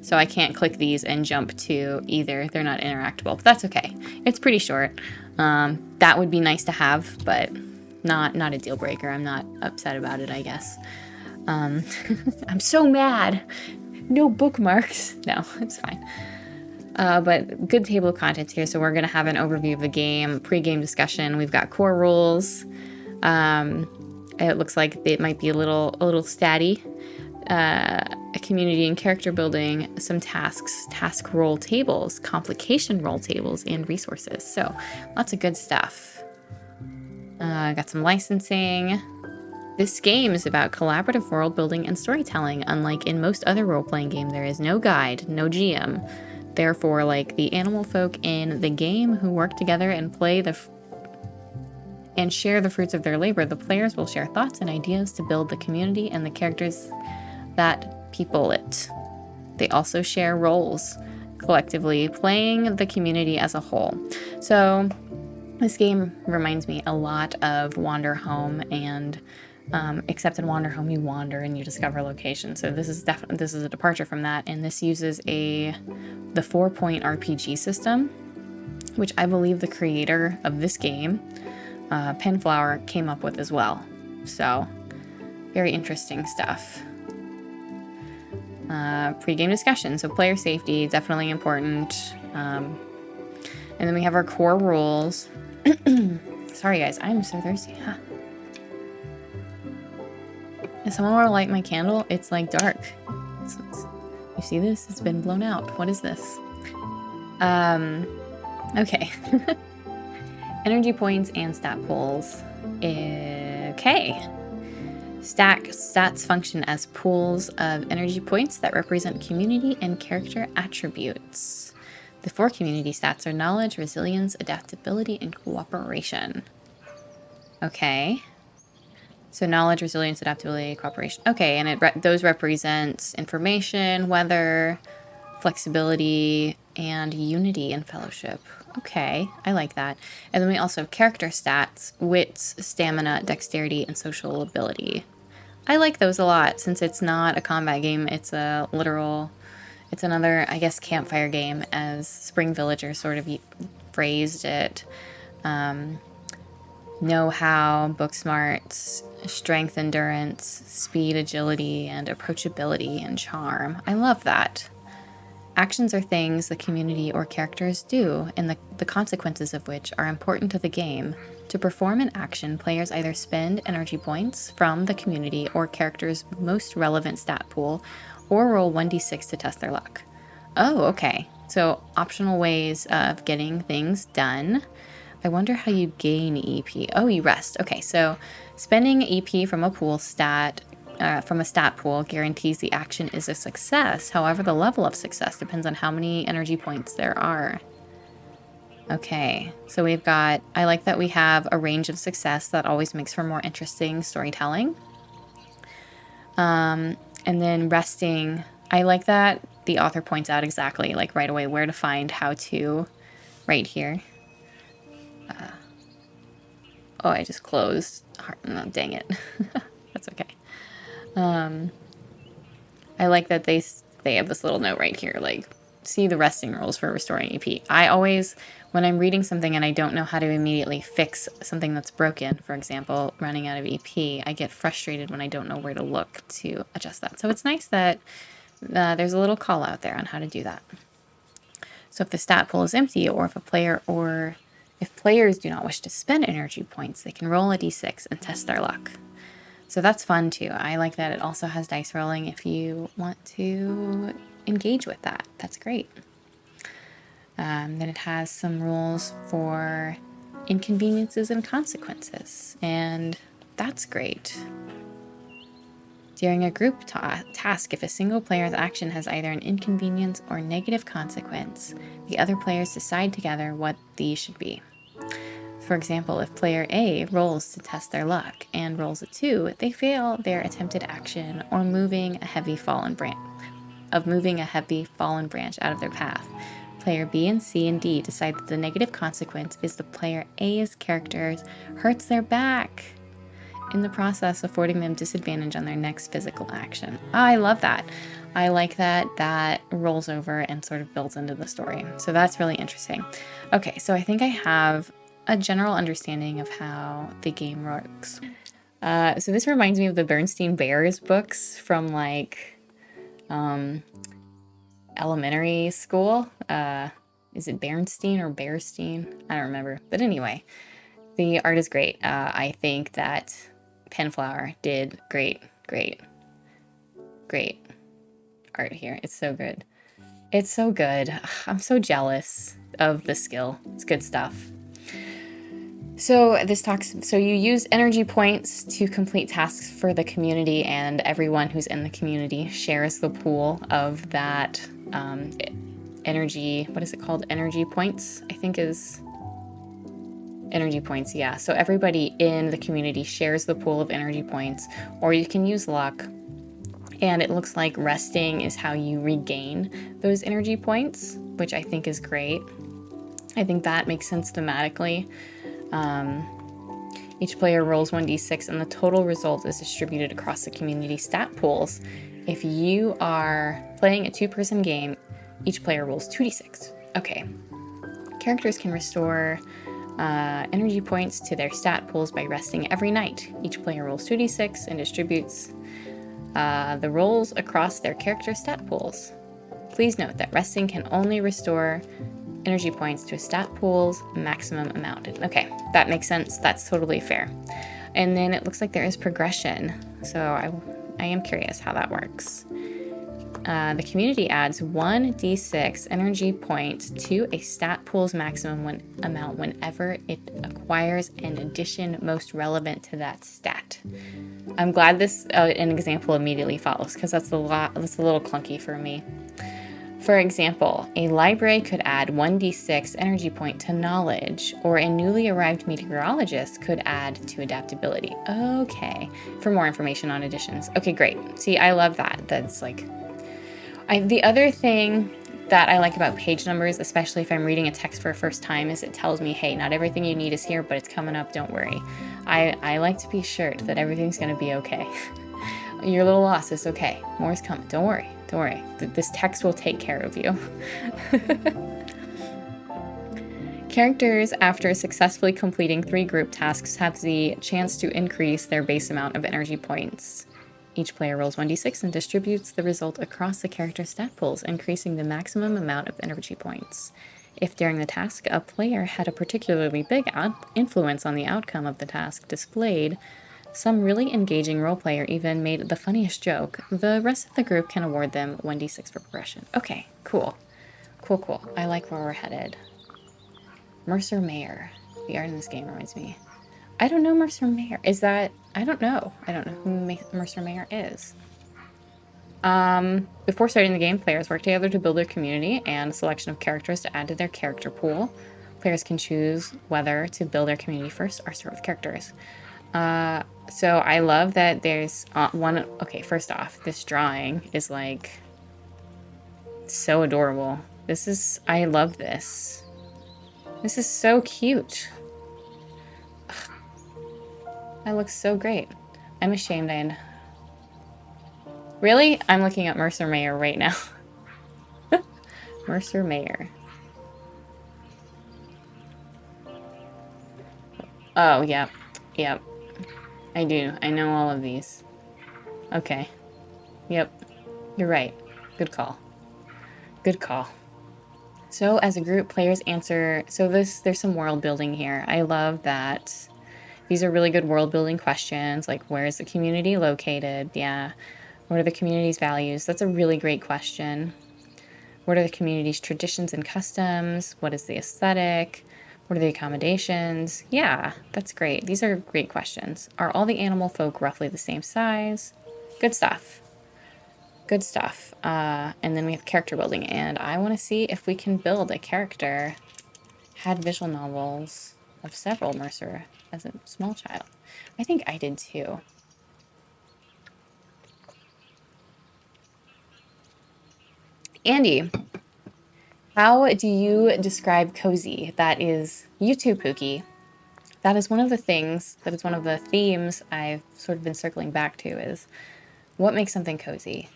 so I can't click these and jump to either. They're not interactable, but that's okay. It's pretty short. That would be nice to have, but not a deal breaker. I'm not upset about it, I guess. I'm so mad. No bookmarks. No, it's fine. But good table of contents here. So we're going to have an overview of the game, pre-game discussion. We've got core rules. It looks like it might be a little statty. A community and character building, some tasks, task roll tables, complication roll tables, and resources. So lots of good stuff. Got some licensing. This game is about collaborative world building and storytelling. Unlike in most other role-playing games, there is no guide, no GM. Therefore, like the animal folk in the game who work together and play and share the fruits of their labor, the players will share thoughts and ideas to build the community and the characters that people it. They also share roles, collectively playing the community as a whole. So this game reminds me a lot of Wander Home, and except in Wander Home you wander and you discover locations. So this is a departure from that, and this uses the 4-point RPG system, which I believe the creator of this game, Penflower, came up with as well. So very interesting stuff. Pre-game discussion, so player safety, definitely important. And then we have our core rules. Sorry guys, I'm so thirsty. Huh. If someone were to light my candle, it's like dark. You see this? It's been blown out. What is this? Okay. Energy points and stat pools. Okay. Stats function as pools of energy points that represent community and character attributes. The 4 community stats are knowledge, resilience, adaptability, and cooperation. Okay. So knowledge, resilience, adaptability, cooperation. Okay, and those represent information, weather, flexibility, and unity and fellowship. Okay, I like that. And then we also have character stats, wits, stamina, dexterity, and social ability. I like those a lot, since it's not a combat game. It's it's another, I guess, campfire game, as Spring Villager sort of phrased it. Know-how, book smarts, strength, endurance, speed, agility, and approachability and charm. I love that. Actions are things the community or characters do, and the consequences of which are important to the game. To perform an action, players either spend energy points from the community or character's most relevant stat pool, or roll 1d6 to test their luck. Oh, okay. So optional ways of getting things done. I wonder how you gain EP. Oh, you rest. Okay, so spending EP from a pool stat from a stat pool guarantees the action is a success. However, the level of success depends on how many energy points there are. Okay, so we've got, I like that we have a range of success. That always makes for more interesting storytelling. And then resting, I like that the author points out exactly, like right away, where to find how to, right here. Oh, I just closed. Oh, dang it. That's okay. I like that they have this little note right here, like, see the resting rules for restoring EP. I always, when I'm reading something and I don't know how to immediately fix something that's broken, for example, running out of EP, I get frustrated when I don't know where to look to adjust that. So it's nice that there's a little call out there on how to do that. So if the stat pool is empty, or if players do not wish to spend energy points, they can roll a d6 and test their luck. So that's fun too. I like that it also has dice rolling if you want to engage with that. That's great. Then it has some rules for inconveniences and consequences, and that's great. During a group task, if a single player's action has either an inconvenience or negative consequence, the other players decide together what these should be. For example, if player A rolls to test their luck and rolls a 2, they fail their attempted action or moving a heavy fallen branch out of their path. Player B and C and D decide that the negative consequence is the player A's character hurts their back, in the process affording them disadvantage on their next physical action. Oh, I love that. I like that that rolls over and sort of builds into the story. So that's really interesting. Okay, so I think I have a general understanding of how the game works. So this reminds me of the Bernstein Bears books from like elementary school. Is it Bernstein or Bearstein? I don't remember. But anyway, the art is great. I think that Penflower did great art here. It's so good. It's so good. I'm so jealous of the skill. It's good stuff. So you use energy points to complete tasks for the community, and everyone who's in the community shares the pool of that energy. What is it called? Energy points, I think is energy points. Yeah. So everybody in the community shares the pool of energy points, or you can use luck. And it looks like resting is how you regain those energy points, which I think is great. I think that makes sense thematically. Each player rolls 1d6 and the total result is distributed across the community stat pools. If you are playing a 2-person game, each player rolls 2d6. Okay. Characters can restore energy points to their stat pools by resting every night. Each player rolls 2d6 and distributes the rolls across their character stat pools. Please note that resting can only restore energy points to a stat pool's maximum amount. Okay, that makes sense. That's totally fair. And then it looks like there is progression. So I am curious how that works. The community adds 1d6 energy point to a stat pool's maximum amount whenever it acquires an addition most relevant to that stat. I'm glad this an example immediately follows, because that's a little clunky for me. For example, a library could add 1d6 energy point to knowledge, or a newly arrived meteorologist could add to adaptability. Okay, for more information on additions. Okay, great. See, I love that. That's like... the other thing that I like about page numbers, especially if I'm reading a text for a first time, is it tells me, hey, not everything you need is here, but it's coming up, don't worry. I like to be assured that everything's going to be okay. Your little loss is okay. More is coming. Don't worry. Don't worry. This text will take care of you. Characters, after successfully completing 3 group tasks, have the chance to increase their base amount of energy points. Each player rolls 1d6 and distributes the result across the character stat pools, increasing the maximum amount of energy points. If during the task a player had a particularly big influence on the outcome of the task displayed, some really engaging role player even made the funniest joke, the rest of the group can award them 1d6 for progression. Okay, cool. Cool. I like where we're headed. Mercer Mayer. The art in this game reminds me. I don't know Mercer Mayer. Is that... I don't know. I don't know who Mercer Mayer is. Before starting the game, players work together to build their community and a selection of characters to add to their character pool. Players can choose whether to build their community first or start with characters. So I love that there's one... Okay, first off, this drawing is like so adorable. This is... I love this. This is so cute. Ugh, that looks so great. I'm ashamed Really? I'm looking at Mercer Mayer right now. Mercer Mayer. Oh, yep. Yep. I do. I know all of these. Okay. Yep. You're right. Good call. Good call. So as a group, players answer... So there's some world building here. I love that. These are really good world building questions. Like, where is the community located? Yeah. What are the community's values? That's a really great question. What are the community's traditions and customs? What is the aesthetic? What are the accommodations? Yeah, that's great. These are great questions. Are all the animal folk roughly the same size? Good stuff. Good stuff. And then we have character building, and I want to see if we can build a character. Had visual novels of several Mercer as a small child. I think I did too. Andy, how do you describe cozy? That is you too, Pookie. That is one of the things, that is one of the themes I've sort of been circling back to, is what makes something cozy?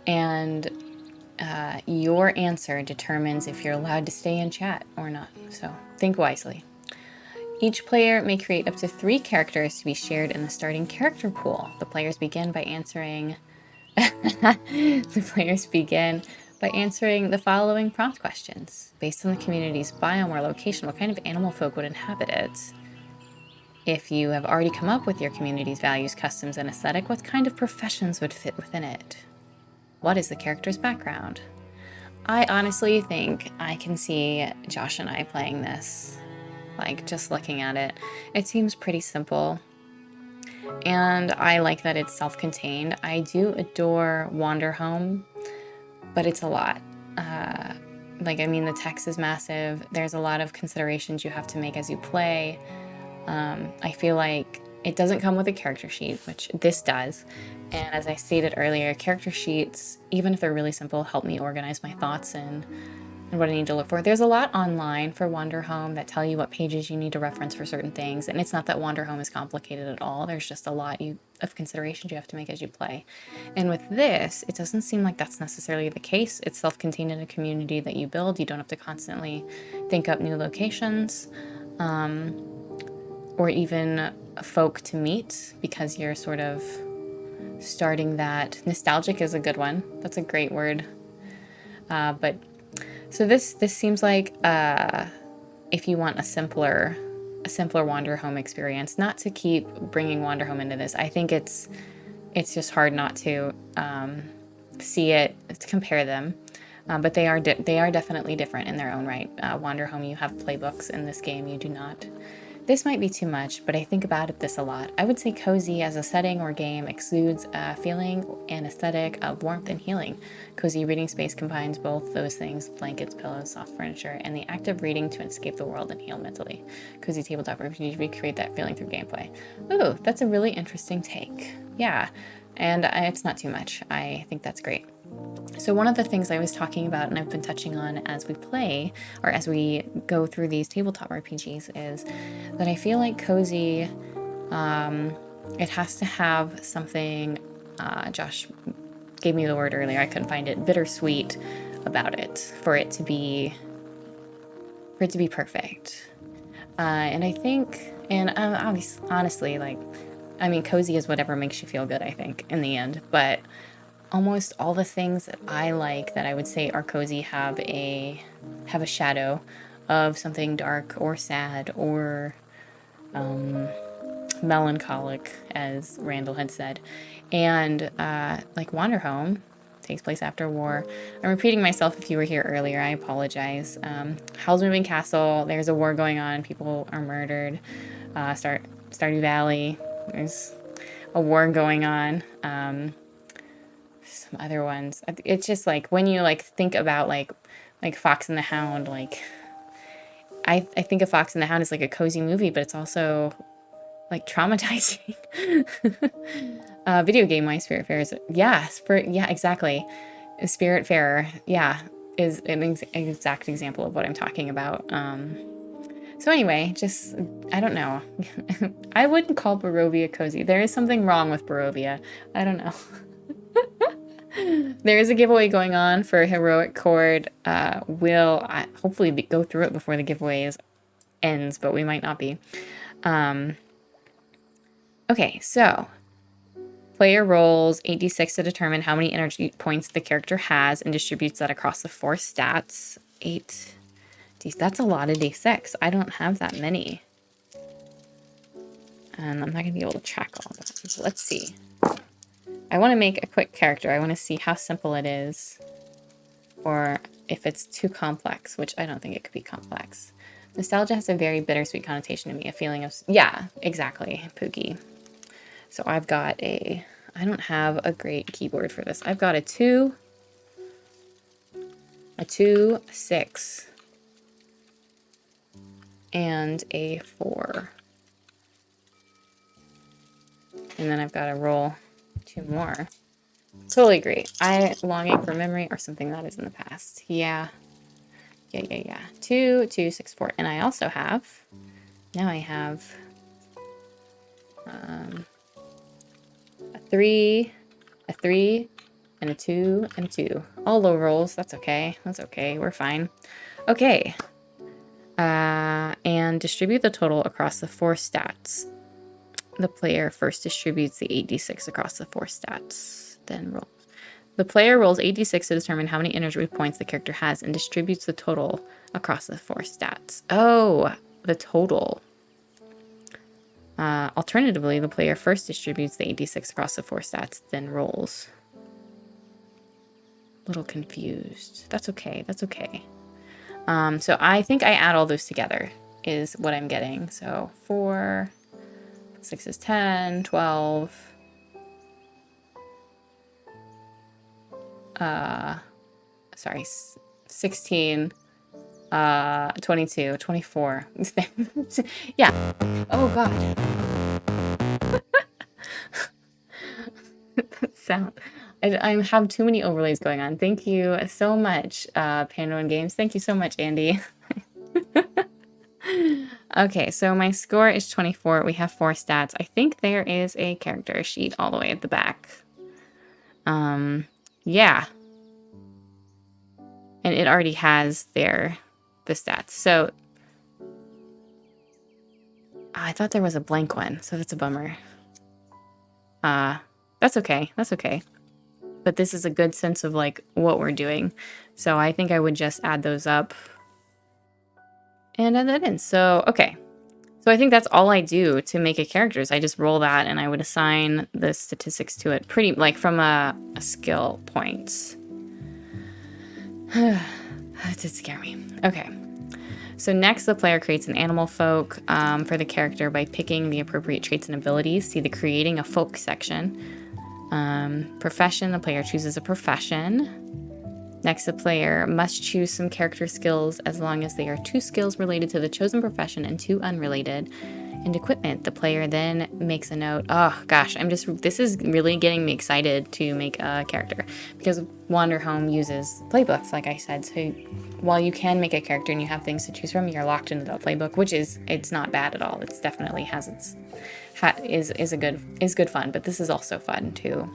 And your answer determines if you're allowed to stay in chat or not. So think wisely. Each player may create up to 3 characters to be shared in the starting character pool. The players begin by answering the following prompt questions. Based on the community's biome or location, what kind of animal folk would inhabit it? If you have already come up with your community's values, customs, and aesthetic, what kind of professions would fit within it? What is the character's background? I honestly think I can see Josh and I playing this. Like, just looking at it. It seems pretty simple. And I like that it's self-contained. I do adore Wanderhome, but it's a lot. The text is massive. There's a lot of considerations you have to make as you play. I feel like it doesn't come with a character sheet, which this does. And as I stated earlier, character sheets, even if they're really simple, help me organize my thoughts and what I need to look for. There's a lot online for Wanderhome that tell you what pages you need to reference for certain things. And it's not that Wanderhome is complicated at all. There's just a lot of considerations you have to make as you play. And with this, it doesn't seem like that's necessarily the case. It's self-contained in a community that you build. You don't have to constantly think up new locations. Or even folk to meet, because you're sort of starting that. Nostalgic is a good one. That's a great word. So this seems like if you want a simpler Wanderhome experience, not to keep bringing Wanderhome into this. I think it's just hard not to see it, to compare them. But they are definitely different in their own right. Wanderhome, you have playbooks. In this game, you do not. This might be too much, but I think about this a lot. I would say cozy as a setting or game exudes a feeling and aesthetic of warmth and healing. Cozy reading space combines both those things: blankets, pillows, soft furniture, and the act of reading to escape the world and heal mentally. Cozy tabletop RPG recreate that feeling through gameplay. Ooh, that's a really interesting take. Yeah, and it's not too much. I think that's great. So one of the things I was talking about, and I've been touching on as we play, or as we go through these tabletop RPGs, is that I feel like cozy, it has to have something, Josh gave me the word earlier, I couldn't find it, bittersweet about it, for it to be perfect. And I think, and honestly, cozy is whatever makes you feel good, I think, in the end, but almost all the things that I like that I would say are cozy have a shadow of something dark or sad or melancholic, as Randall had said. And like Wanderhome, takes place after war. I'm repeating myself if you were here earlier. I apologize. Howl's Moving Castle. There's a war going on. People are murdered. Stardew Valley. There's a war going on. Some other ones. It's just like when you like think about like Fox and the Hound. Like I think of Fox and the Hound as like a cozy movie, but it's also like traumatizing. Video game wise, Spiritfarer yeah, exactly. Spiritfarer, yeah, is an exact example of what I'm talking about. So anyway, just I don't know. I wouldn't call Barovia cozy. There is something wrong with Barovia. I don't know. There is a giveaway going on for Heroic Chord. We'll hopefully go through it before the giveaway ends, but we might not be. Okay, so player rolls 8d6 to determine how many energy points the character has and distributes that across the 4 stats. 8. That's a lot of d6. I don't have that many. And I'm not going to be able to track all of that. So let's see. I want to make a quick character. I want to see how simple it is. Or if it's too complex, which I don't think it could be complex. Nostalgia has a very bittersweet connotation to me. A feeling of... Yeah, exactly. Pookie. So I've got I don't have a great keyboard for this. I've got a 2, 6, and a 4. And then I've got to roll 2 more. Totally agree. Longing for memory or something that is in the past. Yeah. 2, 2, 6, 4. And I also have, now I have a 3, and a 2, and a 2. All low rolls. That's okay. That's okay. We're fine. Okay. And distribute the total across the 4 stats. The player first distributes the 8d6 across the 4 stats, then rolls. The player rolls 8d6 to determine how many energy points the character has and distributes the total across the 4 stats. Oh, the total. Alternatively, the player first distributes the 8d6 across the 4 stats, then rolls. A little confused. That's okay. That's okay. So I think I add all those together is what I'm getting. So 4... 6 is 10, 12, sorry, 16, 22, 24. Yeah. Oh, God. Sound. I have too many overlays going on. Thank you so much, Panda One Games. Thank you so much, Andy. Okay, so my score is 24. We have 4 stats. I think there is a character sheet all the way at the back. Yeah. And it already has the stats. So I thought there was a blank one, so that's a bummer. That's okay. That's okay. But this is a good sense of like what we're doing. So I think I would just add those up and add that in. So, okay. So I think that's all I do to make a character is I just roll that and I would assign the statistics to it pretty like from a skill points. That did scare me. Okay. So next, the player creates an animal folk for the character by picking the appropriate traits and abilities. See the creating a folk section. Profession, the player chooses a profession. Next, the player must choose some character skills as long as they are 2 skills related to the chosen profession and 2 unrelated. And equipment, the player then makes a note. Oh gosh, this is really getting me excited to make a character because Wanderhome uses playbooks, like I said. So while you can make a character and you have things to choose from, you're locked into the playbook, which it's not bad at all. It's definitely is good fun, but this is also fun too.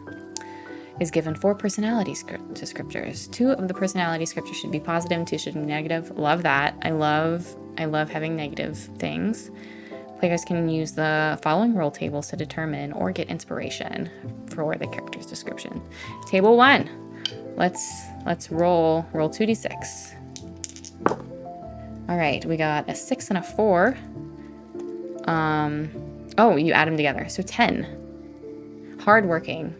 Is given 4 personality descriptors. 2 of the personality descriptors should be positive and 2 should be negative. Love that. I love having negative things. Players can use the following roll tables to determine or get inspiration for the character's description. Table 1. Let's roll 2d6. All right, we got a 6 and a 4. Oh, you add them together. So 10. Hardworking.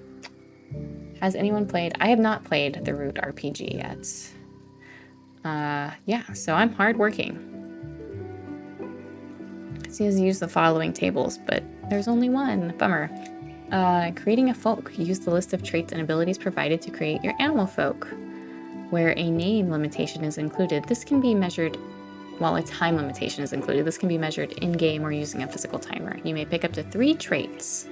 Has anyone played? I have not played the Root RPG yet. Yeah, so I'm hardworking. It seems to use the following tables, but there's only one. Bummer. Creating a folk. Use the list of traits and abilities provided to create your animal folk. Where a name limitation is included, this can be measured, while a time limitation is included, this can be measured in-game or using a physical timer. You may pick up to 3 traits.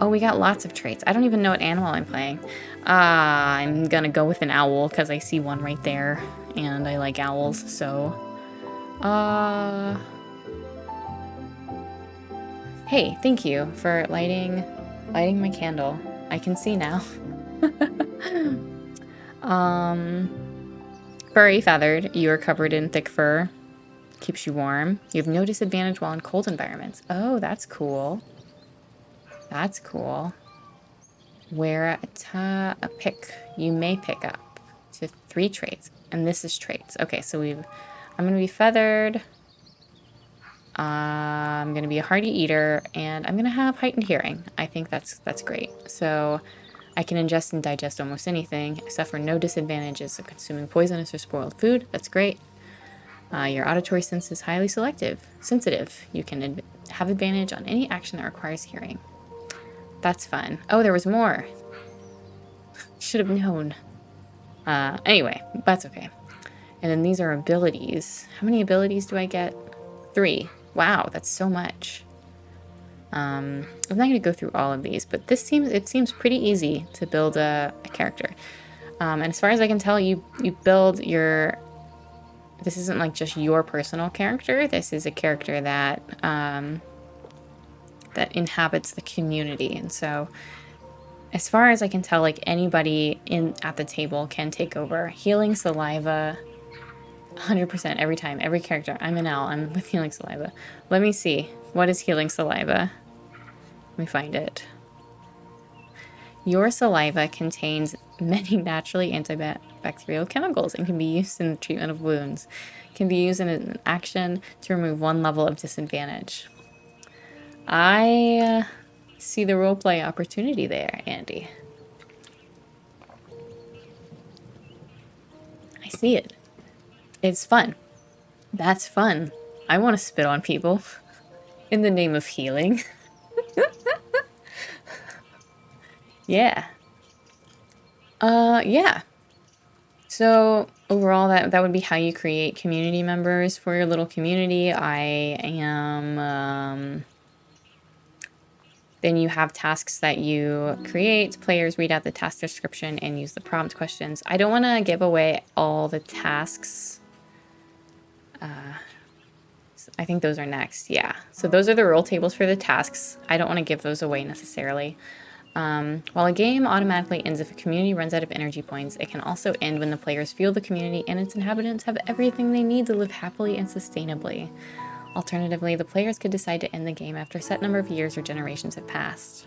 Oh, we got lots of traits. I don't even know what animal I'm playing. I'm gonna go with an owl because I see one right there, and I like owls, so... Hey, thank you for lighting my candle. I can see now. Furry feathered. You are covered in thick fur. Keeps you warm. You have no disadvantage while in cold environments. Oh, that's cool. That's cool. Wear a pick. You may pick up to 3 traits. And this is traits. Okay, so I'm going to be feathered. I'm going to be a hearty eater. And I'm going to have heightened hearing. I think that's great. So I can ingest and digest almost anything. I suffer no disadvantages of consuming poisonous or spoiled food. That's great. Your auditory sense is highly sensitive. You can have advantage on any action that requires hearing. That's fun. Oh, there was more. Should have known. Anyway, that's okay. And then these are abilities. How many abilities do I get? 3. Wow, that's so much. I'm not going to go through all of these, but it seems pretty easy to build a character. And as far as I can tell, you build your... This isn't like just your personal character. This is a character that that inhabits the community. And so as far as I can tell, like anybody at the table can take over. Healing saliva 100% every time, every character. I'm an owl. I'm with healing saliva. Let me see. What is healing saliva? Let me find it. Your saliva contains many naturally antibacterial chemicals and can be used in the treatment of wounds. It can be used in an action to remove 1 level of disadvantage. I see the roleplay opportunity there, Andy. I see it. It's fun. That's fun. I want to spit on people in the name of healing. Yeah. Yeah. So overall, that would be how you create community members for your little community. Then you have tasks that you create. Players read out the task description and use the prompt questions. I don't want to give away all the tasks. I think those are next. Yeah. So those are the role tables for the tasks. I don't want to give those away necessarily. While a game automatically ends if a community runs out of energy points, it can also end when the players feel the community and its inhabitants have everything they need to live happily and sustainably. Alternatively, the players could decide to end the game after a set number of years or generations have passed.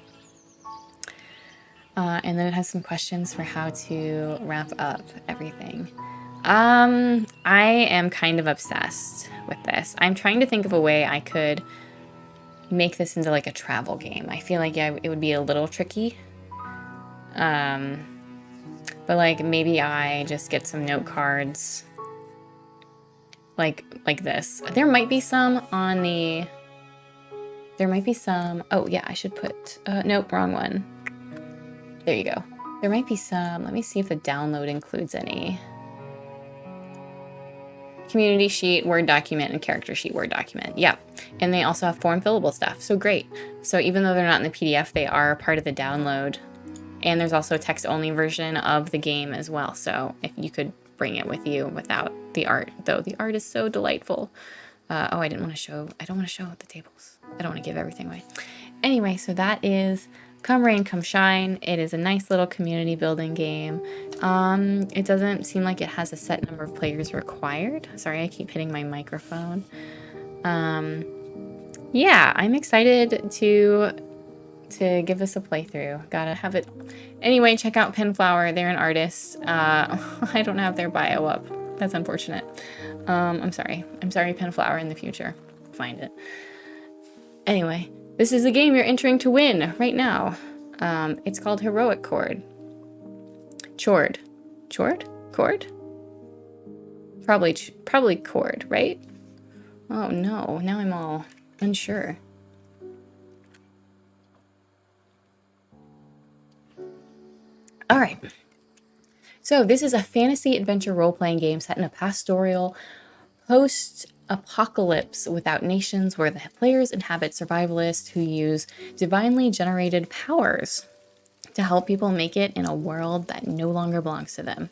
And then it has some questions for how to wrap up everything. I am kind of obsessed with this. I'm trying to think of a way I could make this into like a travel game. I feel like it would be a little tricky. But like maybe I just get some note cards like this. There might be some on the... There might be some... Oh yeah, I should put... nope, wrong one. There you go. There might be some... Let me see if the download includes any. Community sheet, Word document, and character sheet, Word document. Yep. And they also have form fillable stuff. So great. So even though they're not in the PDF, they are part of the download. And there's also a text-only version of the game as well. So if you could bring it with you without the art, though the art is so delightful. I don't want to show the tables. I don't want to give everything away. Anyway, so that is Come Rain, Come Shine. It is a nice little community building game. It doesn't seem like it has a set number of players required. Sorry, I keep hitting my microphone. Yeah, I'm excited to give this a playthrough. Gotta have it. Anyway, check out Penflower. They're an artist. I don't have their bio up. That's unfortunate. I'm sorry. Penflower in the future. Find it. Anyway, this is a game you're entering to win right now. It's called Heroic Chord. Chord. Chord? Chord? Probably Chord, right? Oh no, now I'm all unsure. All right. So this is a fantasy adventure role-playing game set in a pastoral post-apocalypse without nations, where the players inhabit survivalists who use divinely generated powers to help people make it in a world that no longer belongs to them.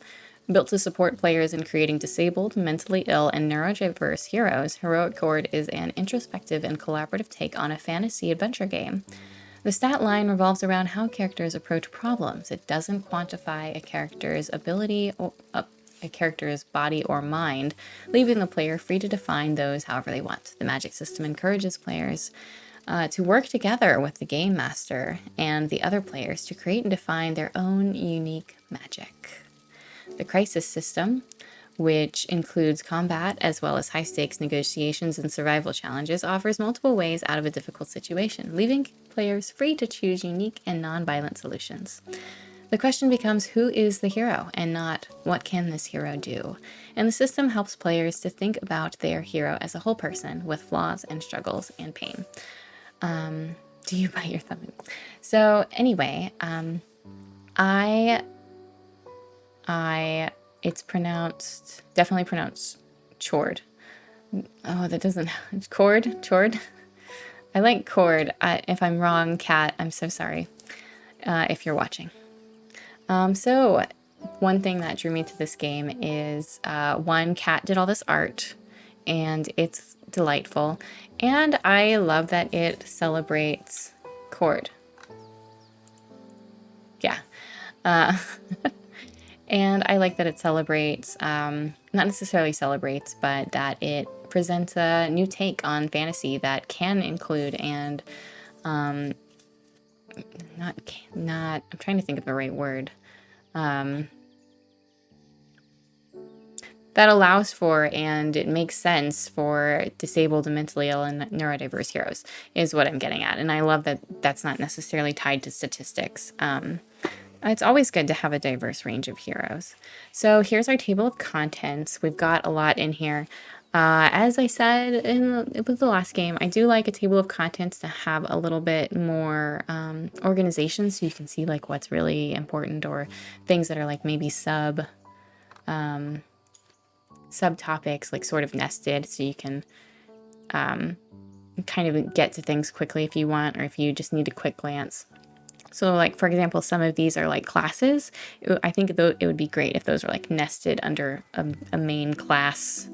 Built to support players in creating disabled, mentally ill, and neurodiverse heroes, Heroic Chord is an introspective and collaborative take on a fantasy adventure game. The stat line revolves around how characters approach problems. It doesn't quantify a character's ability or a character's body or mind, leaving the player free to define those however they want. The magic system encourages players to work together with the game master and the other players to create and define their own unique magic. The crisis system, which includes combat as well as high-stakes negotiations and survival challenges, offers multiple ways out of a difficult situation, leaving players free to choose unique and non-violent solutions. The question becomes, who is the hero, and not what can this hero do? And the system helps players to think about their hero as a whole person with flaws and struggles and pain. Do you bite your thumb? So anyway, it's definitely pronounced Chord. Oh, that doesn't, Chord. I like Chord. If I'm wrong, Kat, I'm so sorry, if you're watching. So one thing that drew me to this game is, one, Kat did all this art, and it's delightful. And I love that it celebrates Chord. Yeah. And I like that it celebrates, not necessarily celebrates, but that it presents a new take on fantasy that can include and, I'm trying to think of the right word, that allows for and it makes sense for disabled and mentally ill and neurodiverse heroes is what I'm getting at. And I love that that's not necessarily tied to statistics. It's always good to have a diverse range of heroes. So here's our table of contents. We've got a lot in here. As I said with the last game, I do like a table of contents to have a little bit more organization, so you can see like what's really important or things that are like maybe subtopics, like sort of nested, so you can kind of get to things quickly if you want, or if you just need a quick glance. So like, for example, some of these are like classes. I think it would be great if those were like nested under a main class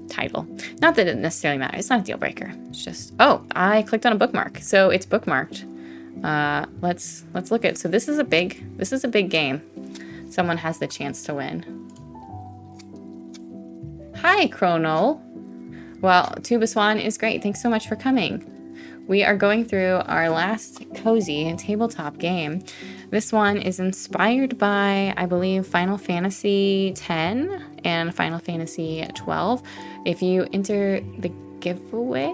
title. Not that it necessarily matters. It's not a deal breaker. It's just, oh, I clicked on a bookmark. So it's bookmarked. Let's look at, so this is a big game. Someone has the chance to win. Hi, Chrono. Well, Tuba Swan is great. Thanks so much for coming. We are going through our last cozy tabletop game. This one is inspired by, I believe, Final Fantasy X and Final Fantasy XII. If you enter the giveaway...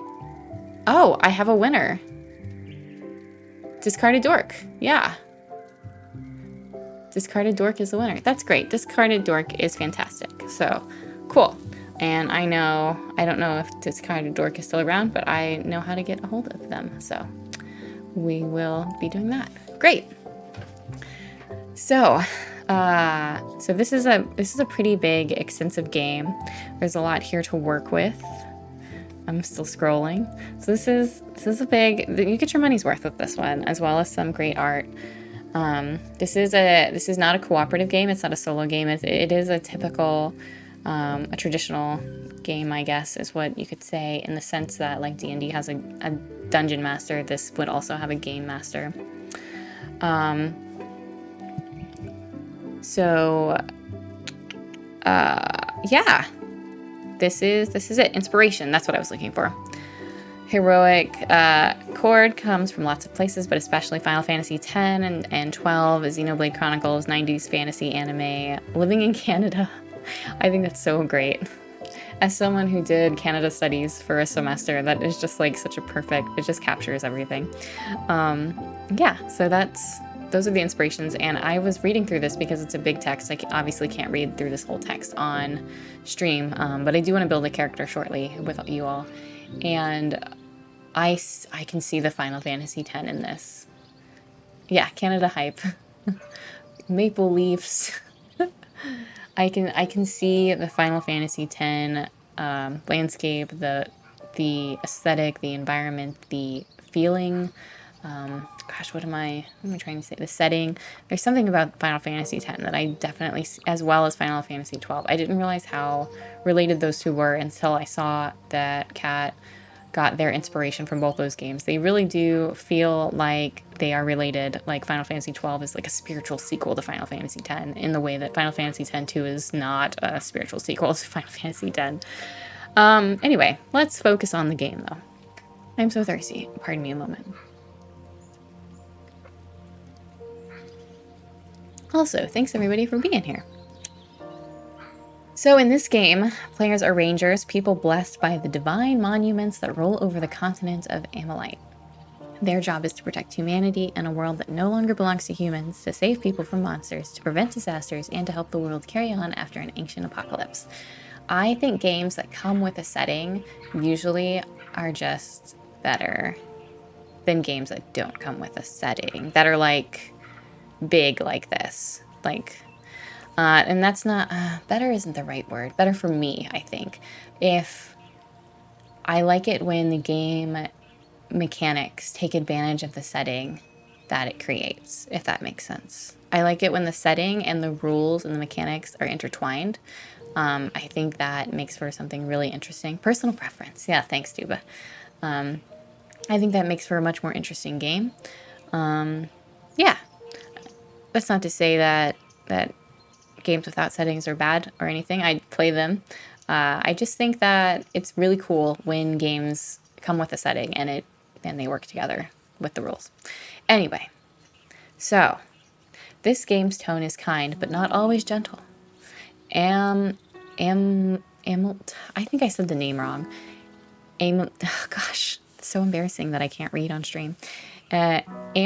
Oh, I have a winner. Discarded Dork. Yeah. Discarded Dork is the winner. That's great. Discarded Dork is fantastic. So, cool. And I don't know if Discarded Dork is still around, but I know how to get a hold of them. So we will be doing that. Great. So, this is a pretty big, extensive game. There's a lot here to work with. I'm still scrolling. So this is a big, you get your money's worth with this one, as well as some great art. This is not a cooperative game. It's not a solo game. It is a typical, a traditional game, I guess, is what you could say, in the sense that like D&D has a dungeon master. This would also have a game master. Yeah, this is it. Inspiration. That's what I was looking for. Heroic Chord comes from lots of places, but especially Final Fantasy X and 12, Xenoblade Chronicles, 90s fantasy anime, living in Canada. I think that's so great. As someone who did Canada studies for a semester, that is just like such a perfect, it just captures everything. Yeah, so that's those are the inspirations. And I was reading through this because it's a big text. I obviously can't read through this whole text on stream, but I do want to build a character shortly with you all. And I can see the Final Fantasy X in this. Yeah, Canada hype. Maple Leafs. I can see the Final Fantasy X landscape, the aesthetic, the environment, the feeling. Gosh, what am I trying to say? The setting. There's something about Final Fantasy X that I definitely, as well as Final Fantasy XII. I didn't realize how related those two were until I saw that Kat got their inspiration from both those games. They really do feel like they are related. Like Final Fantasy XII is like a spiritual sequel to Final Fantasy X in the way that Final Fantasy X-2 is not a spiritual sequel to Final Fantasy X. Anyway, let's focus on the game though. I'm so thirsty. Pardon me a moment. Also, thanks everybody for being here. So in this game, players are rangers, people blessed by the divine monuments that roll over the continent of Amalite. Their job is to protect humanity in a world that no longer belongs to humans, to save people from monsters, to prevent disasters, and to help the world carry on after an ancient apocalypse. I think games that come with a setting usually are just better than games that don't come with a setting, that are like big like this. And that's not, better isn't the right word. Better for me, I think. If I like it when the game mechanics take advantage of the setting that it creates, if that makes sense. I like it when the setting and the rules and the mechanics are intertwined. I think that makes for something really interesting. Personal preference. Yeah, thanks, Duba. I think that makes for a much more interesting game. Yeah. That's not to say that games without settings are bad or anything. I play them. I just think that it's really cool when games come with a setting and they work together with the rules. Anyway, so this game's tone is kind, but not always gentle. I think I said the name wrong. Gosh, it's so embarrassing that I can't read on stream. Amult.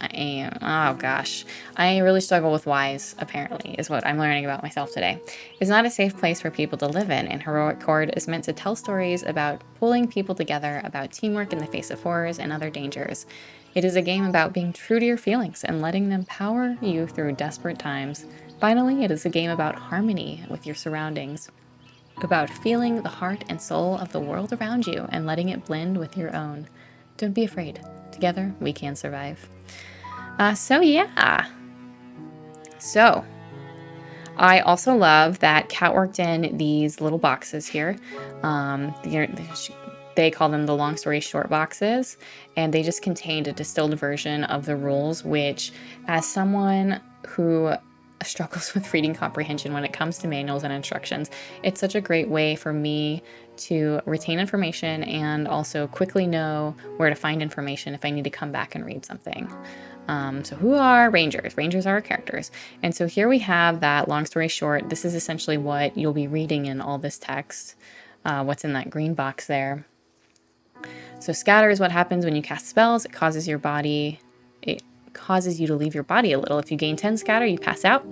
Oh gosh. I really struggle with Y's, apparently, is what I'm learning about myself today. It's not a safe place for people to live in, and Heroic Chord is meant to tell stories about pulling people together, about teamwork in the face of horrors and other dangers. It is a game about being true to your feelings and letting them power you through desperate times. Finally, it is a game about harmony with your surroundings, about feeling the heart and soul of the world around you and letting it blend with your own. Don't be afraid. Together, we can survive. So I also love that Kat worked in these little boxes here. They call them the long story short boxes, and they just contained a distilled version of the rules, which, as someone who struggles with reading comprehension when it comes to manuals and instructions, it's such a great way for me to retain information and also quickly know where to find information if I need to come back and read something. So who are rangers? Rangers are our characters. And so here we have that long story short. This is essentially what you'll be reading in all this text, what's in that green box there. So scatter is what happens when you cast spells. It causes you to leave your body a little. If you gain 10 scatter, you pass out.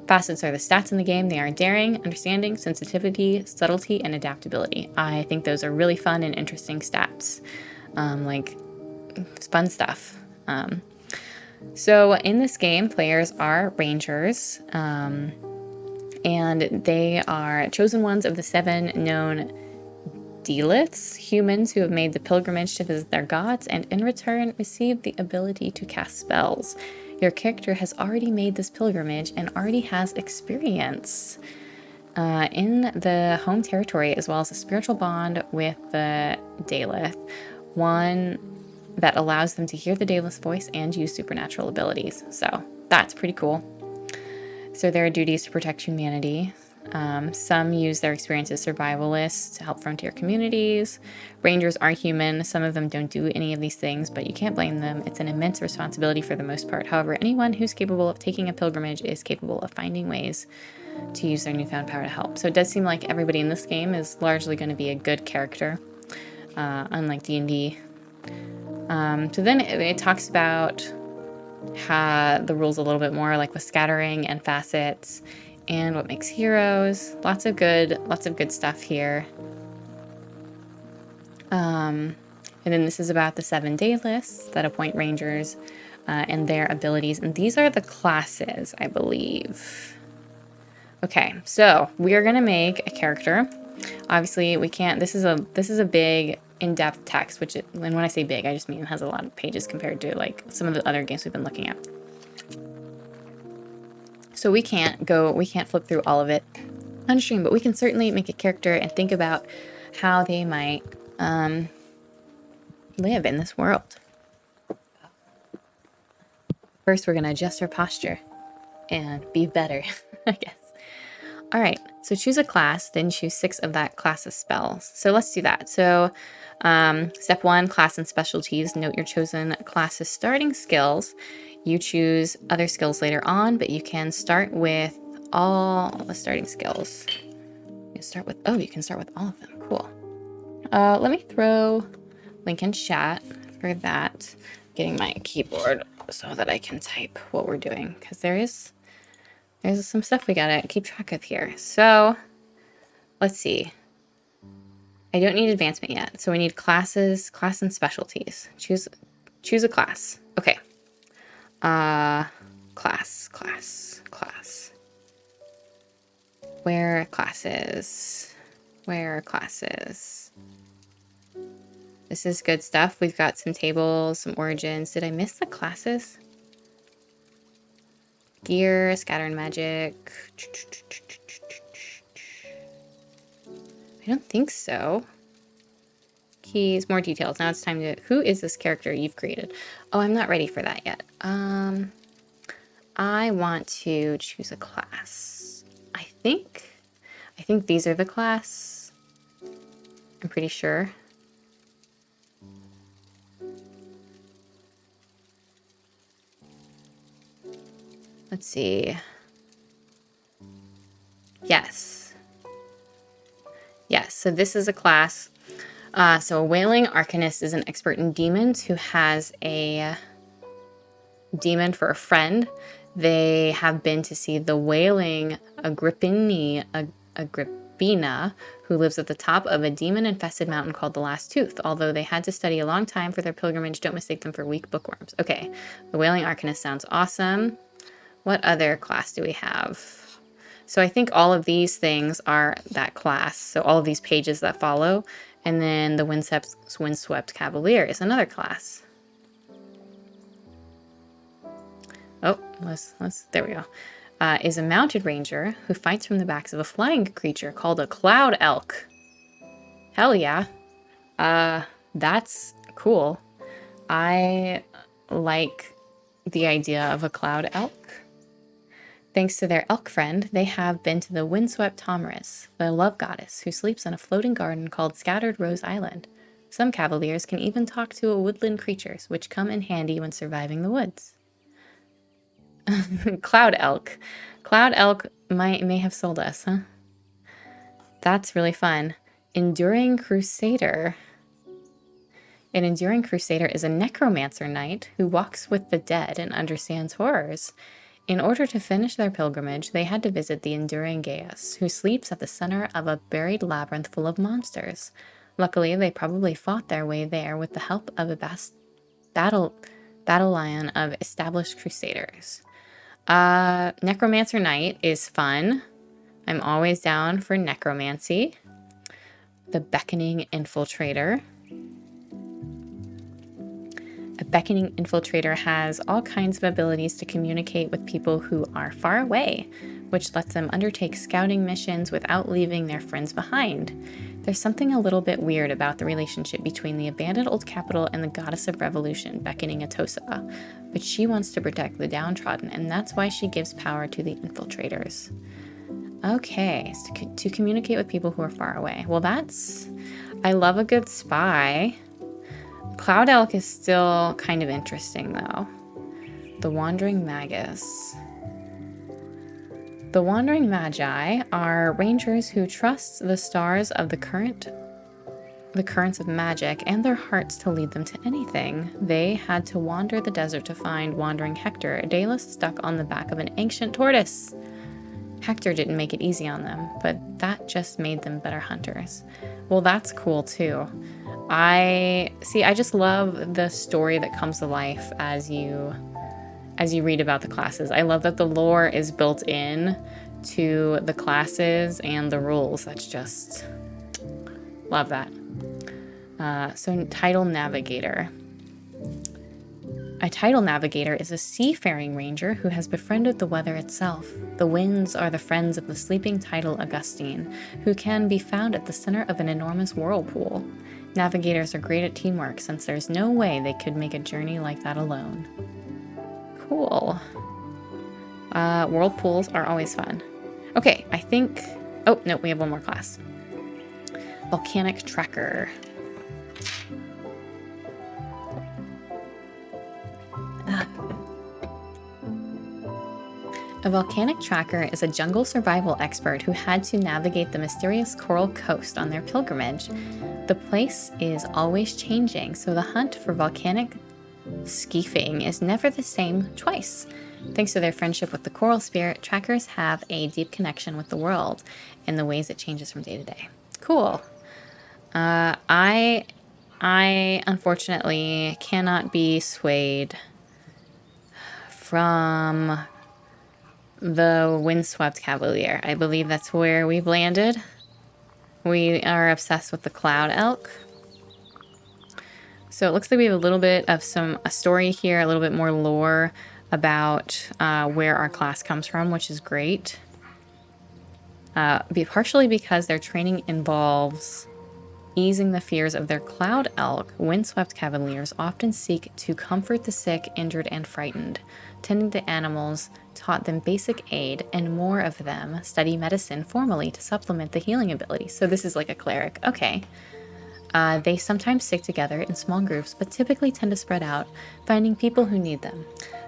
Facets are the stats in the game. They are daring, understanding, sensitivity, subtlety, and adaptability. I think those are really fun and interesting stats. Fun stuff. So in this game, players are rangers, and they are chosen ones of the 7 known Deliths, humans who have made the pilgrimage to visit their gods and in return receive the ability to cast spells. Your character has already made this pilgrimage and already has experience in the home territory, as well as a spiritual bond with the Daleth, one that allows them to hear the Daleth's voice and use supernatural abilities. So that's pretty cool. So there are duties to protect humanity. Some use their experience as survivalists to help frontier communities. Rangers are human. Some of them don't do any of these things, but you can't blame them. It's an immense responsibility for the most part. However, anyone who's capable of taking a pilgrimage is capable of finding ways to use their newfound power to help. So it does seem like everybody in this game is largely going to be a good character, unlike D&D. So then it talks about the rules a little bit more, like with scattering and facets and what makes heroes. Lots of good stuff here. And then this is about the 7-day lists that appoint rangers and their abilities. And these are the classes, I believe. Okay, so we are gonna make a character. Obviously, we can't. This is a big, in-depth text. And when I say big, I just mean it has a lot of pages compared to like some of the other games we've been looking at. So we can't flip through all of it on stream, but we can certainly make a character and think about how they might live in this world. First, we're gonna adjust our posture and be better, I guess. All right, so choose a class, then choose 6 of that class's spells. So let's do that. So step 1, class and specialties. Note your chosen class's starting skills. You choose other skills later on, but you can start with all the starting skills. You can start with all of them. Cool. Let me throw link in chat for that. Getting my keyboard so that I can type what we're doing, because there's some stuff we gotta keep track of here. So let's see. I don't need advancement yet, so we need class and specialties. Choose a class. Okay. Class. Where classes? This is good stuff. We've got some tables, some origins. Did I miss the classes? Gear, scatter and magic. I don't think so. Keys, more details. Now it's time to... Who is this character you've created? Oh, I'm not ready for that yet. I want to choose a class. I think these are the class. I'm pretty sure. Let's see. Yes, so this is a class. So a Wailing Arcanist is an expert in demons who has a demon for a friend. They have been to see the Wailing Agrippina, who lives at the top of a demon-infested mountain called the Last Tooth. Although they had to study a long time for their pilgrimage, don't mistake them for weak bookworms. Okay, the Wailing Arcanist sounds awesome. What other class do we have? So I think all of these things are that class. So all of these pages that follow. And then the Windswept Cavalier is another class. Oh, there we go. Is a mounted ranger who fights from the backs of a flying creature called a Cloud Elk. Hell yeah. That's cool. I like the idea of a Cloud Elk. Thanks to their elk friend, they have been to the windswept Tomris, the love goddess who sleeps in a floating garden called Scattered Rose Island. Some cavaliers can even talk to woodland creatures, which come in handy when surviving the woods. Cloud Elk. Cloud Elk may have sold us, huh? That's really fun. Enduring Crusader. An Enduring Crusader is a necromancer knight who walks with the dead and understands horrors. In order to finish their pilgrimage, they had to visit the Enduring Gaius, who sleeps at the center of a buried labyrinth full of monsters. Luckily, they probably fought their way there with the help of a battle lion of established crusaders. Necromancer Knight is fun. I'm always down for necromancy. The Beckoning Infiltrator. A beckoning infiltrator has all kinds of abilities to communicate with people who are far away, which lets them undertake scouting missions without leaving their friends behind. There's something a little bit weird about the relationship between the abandoned old capital and the goddess of revolution, beckoning Atosa, but she wants to protect the downtrodden, and that's why she gives power to the infiltrators. Okay, so to communicate with people who are far away. Well, I love a good spy. Cloud Elk is still kind of interesting, though. The Wandering Magus. The Wandering Magi are rangers who trust the stars of the current the currents of magic and their hearts to lead them to anything. They had to wander the desert to find wandering Hector, Daedalus stuck on the back of an ancient tortoise. Hector didn't make it easy on them, but that just made them better hunters. Well, that's cool too. I just love the story that comes to life as you read about the classes. I love that the lore is built in to the classes and the rules. That's just, love that. So Tidal Navigator. A tidal navigator is a seafaring ranger who has befriended the weather itself. The winds are the friends of the sleeping tidal Augustine, who can be found at the center of an enormous whirlpool. Navigators are great at teamwork since there's no way they could make a journey like that alone. Cool. Whirlpools are always fun. Okay, I think... Oh, no, we have one more class. Volcanic Tracker. A volcanic tracker is a jungle survival expert who had to navigate the mysterious Coral Coast on their pilgrimage. The place is always changing, so the hunt for volcanic skeefing is never the same twice. Thanks to their friendship with the coral spirit, trackers have a deep connection with the world in the ways it changes from day to day. Cool. I unfortunately cannot be swayed from the Windswept Cavalier. I believe that's where we've landed. We are obsessed with the Cloud Elk. So it looks like we have a little bit of a story here, a little bit more lore about where our class comes from, which is great. Partially because their training involves easing the fears of their Cloud Elk, Windswept Cavaliers often seek to comfort the sick, injured, and frightened. Tending to animals taught them basic aid, and more of them study medicine formally to supplement the healing ability. So this is like a cleric. Okay. They sometimes stick together in small groups, but typically tend to spread out, finding people who need them.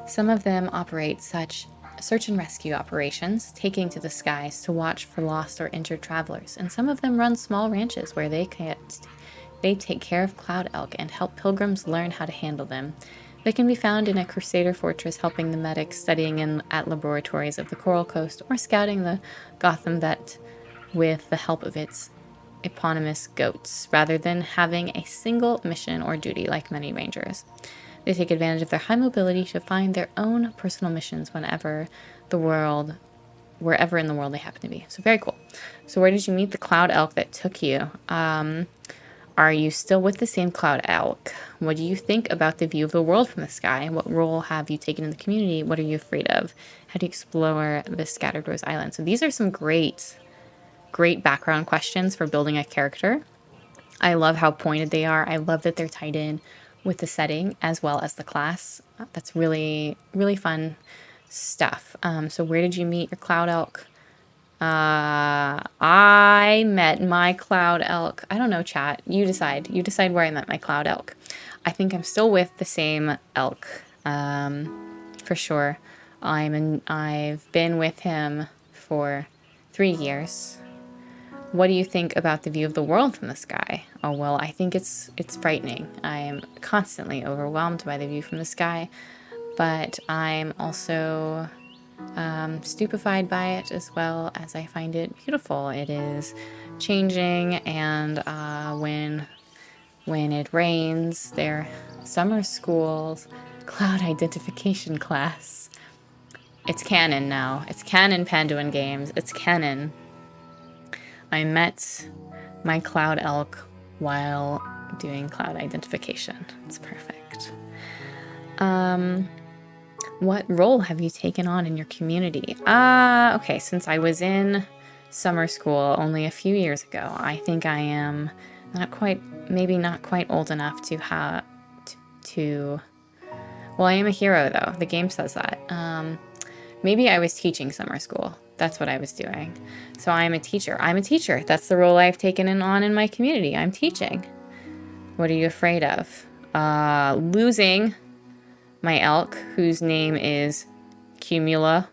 Some of them operate such search and rescue operations, taking to the skies to watch for lost or injured travelers, and some of them run small ranches where they take care of Cloud Elk and help pilgrims learn how to handle them. They can be found in a Crusader fortress helping the medics, studying at laboratories of the Coral Coast, or scouting the Gotham Vet with the help of its eponymous goats, rather than having a single mission or duty like many rangers. They take advantage of their high mobility to find their own personal missions wherever in the world they happen to be. So very cool. So where did you meet the Cloud Elk that took you? Are you still with the same Cloud Elk? What do you think about the view of the world from the sky? What role have you taken in the community? What are you afraid of? How do you explore the Scattered Rose Island? So these are some great background questions for building a character. I love how pointed they are. I love that they're tied in with the setting as well as the class. That's really, really fun stuff. So where did you meet your Cloud Elk? I met my Cloud Elk. I don't know, chat. You decide. You decide where I met my Cloud Elk. I think I'm still with the same elk, for sure. I've been with him for 3 years. What do you think about the view of the world from the sky? Oh, well, I think it's frightening. I am constantly overwhelmed by the view from the sky, but I'm also stupefied by it as well as I find it beautiful. It is changing, and when it rains, their summer school's cloud identification class. It's canon now. It's canon, Panduin Games. It's canon. I met my Cloud Elk while doing cloud identification. It's perfect. What role have you taken on in your community? Okay, since I was in summer school only a few years ago, I think I am not quite old enough well, I am a hero though. The game says that. Maybe I was teaching summer school. That's what I was doing. So I'm a teacher. That's the role I've taken on in my community. I'm teaching. What are you afraid of? Losing my elk, whose name is Cumula.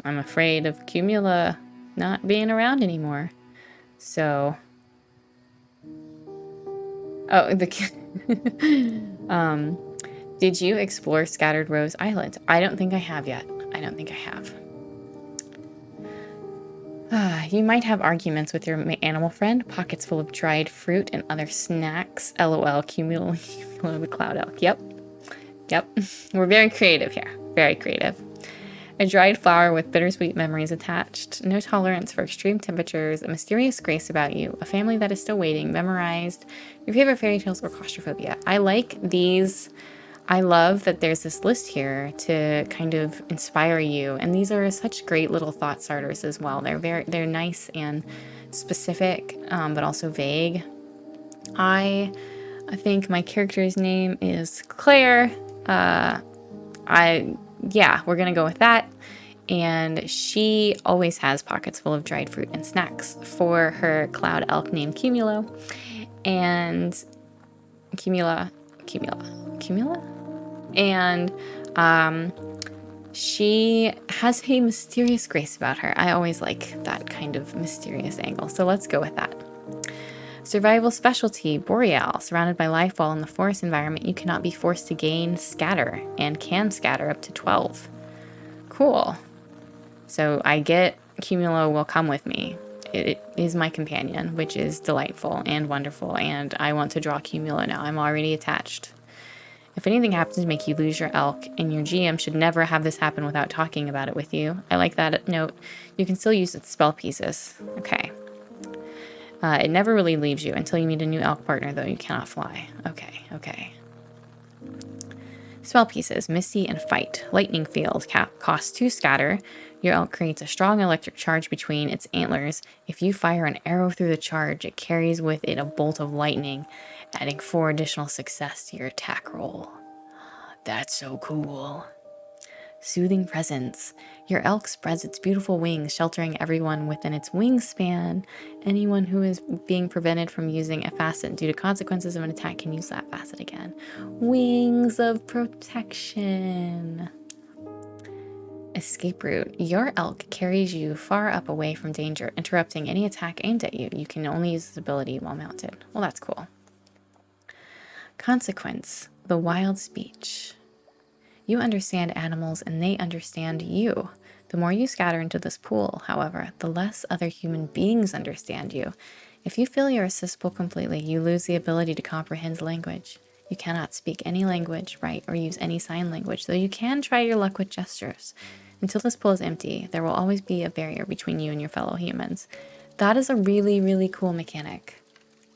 I'm afraid of Cumula not being around anymore. So, oh, did you explore Scattered Rose Island? I don't think I have yet. I don't think I have. You might have arguments with your animal friend. Pockets full of dried fruit and other snacks. LOL, cumulative the cloud elk. Yep. Yep. We're very creative here. Very creative. A dried flower with bittersweet memories attached. No tolerance for extreme temperatures. A mysterious grace about you. A family that is still waiting. Memorized. Your favorite fairy tales or claustrophobia. I like these. I love that there's this list here to kind of inspire you. And these are such great little thought starters as well. They're nice and specific, but also vague. I think my character's name is Claire. Yeah, we're gonna go with that. And she always has pockets full of dried fruit and snacks for her cloud elk named Cumulo. And Cumula. And she has a mysterious grace about her. I always like that kind of mysterious angle. So let's go with that. Survival specialty, Boreal. Surrounded by life while in the forest environment, you cannot be forced to gain scatter and can scatter up to 12. Cool. So I get Cumulo will come with me. It is my companion, which is delightful and wonderful, and I want to draw Cumulo now. I'm already attached. If anything happens to make you lose your elk, and your GM should never have this happen without talking about it with you. I like that note. You can still use its spell pieces. Okay. It never really leaves you until you meet a new elk partner, though you cannot fly. Okay. Spell pieces, Misty and Fight. Lightning Field, costs 2 scatter. Your elk creates a strong electric charge between its antlers. If you fire an arrow through the charge, it carries with it a bolt of lightning, adding 4 additional success to your attack roll. That's so cool. Soothing Presence. Your elk spreads its beautiful wings, sheltering everyone within its wingspan. Anyone who is being prevented from using a facet due to consequences of an attack can use that facet again. Wings of Protection. Escape Route. Your elk carries you far up away from danger, interrupting any attack aimed at you. You can only use this ability while mounted. Well, that's cool. Consequence. The Wild Speech. You understand animals and they understand you. The more you scatter into this pool, however, the less other human beings understand you. If you feel your accessible completely, you lose the ability to comprehend language. You cannot speak any language, write, or use any sign language, though you can try your luck with gestures. Until this pool is empty, there will always be a barrier between you and your fellow humans. That is a really, really cool mechanic.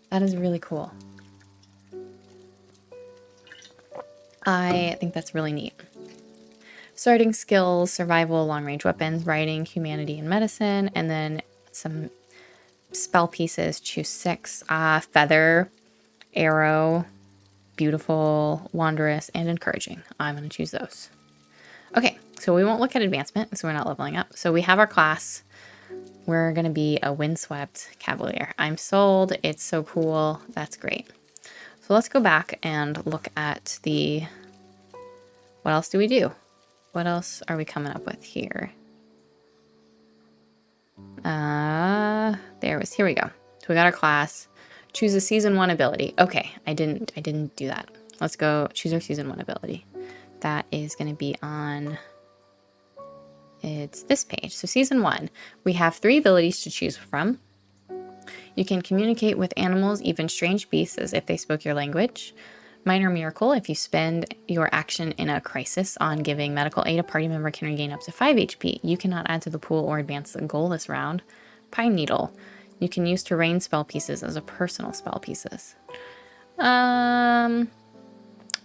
That is really cool. I think that's really neat. Starting skills, survival, long-range weapons, writing, humanity, and medicine, and then some spell pieces. Choose 6. Feather, arrow, beautiful, wondrous, and encouraging. I'm going to choose those. Okay, so we won't look at advancement, so we're not leveling up. So we have our class. We're going to be a windswept cavalier. I'm sold. It's so cool. That's great. So let's go back and look at the... What else do we do? What else are we coming up with here? Here we go. So we got our class. Choose a season 1 ability. Okay, I didn't do that. Let's go choose our season 1 ability. That is going to be on... It's this page. So season 1, we have 3 abilities to choose from. You can communicate with animals, even strange beasts, as if they spoke your language. Minor Miracle, if you spend your action in a crisis on giving medical aid, a party member can regain up to 5 HP. You cannot add to the pool or advance the goal this round. Pine Needle, you can use terrain spell pieces as a personal spell pieces. I'm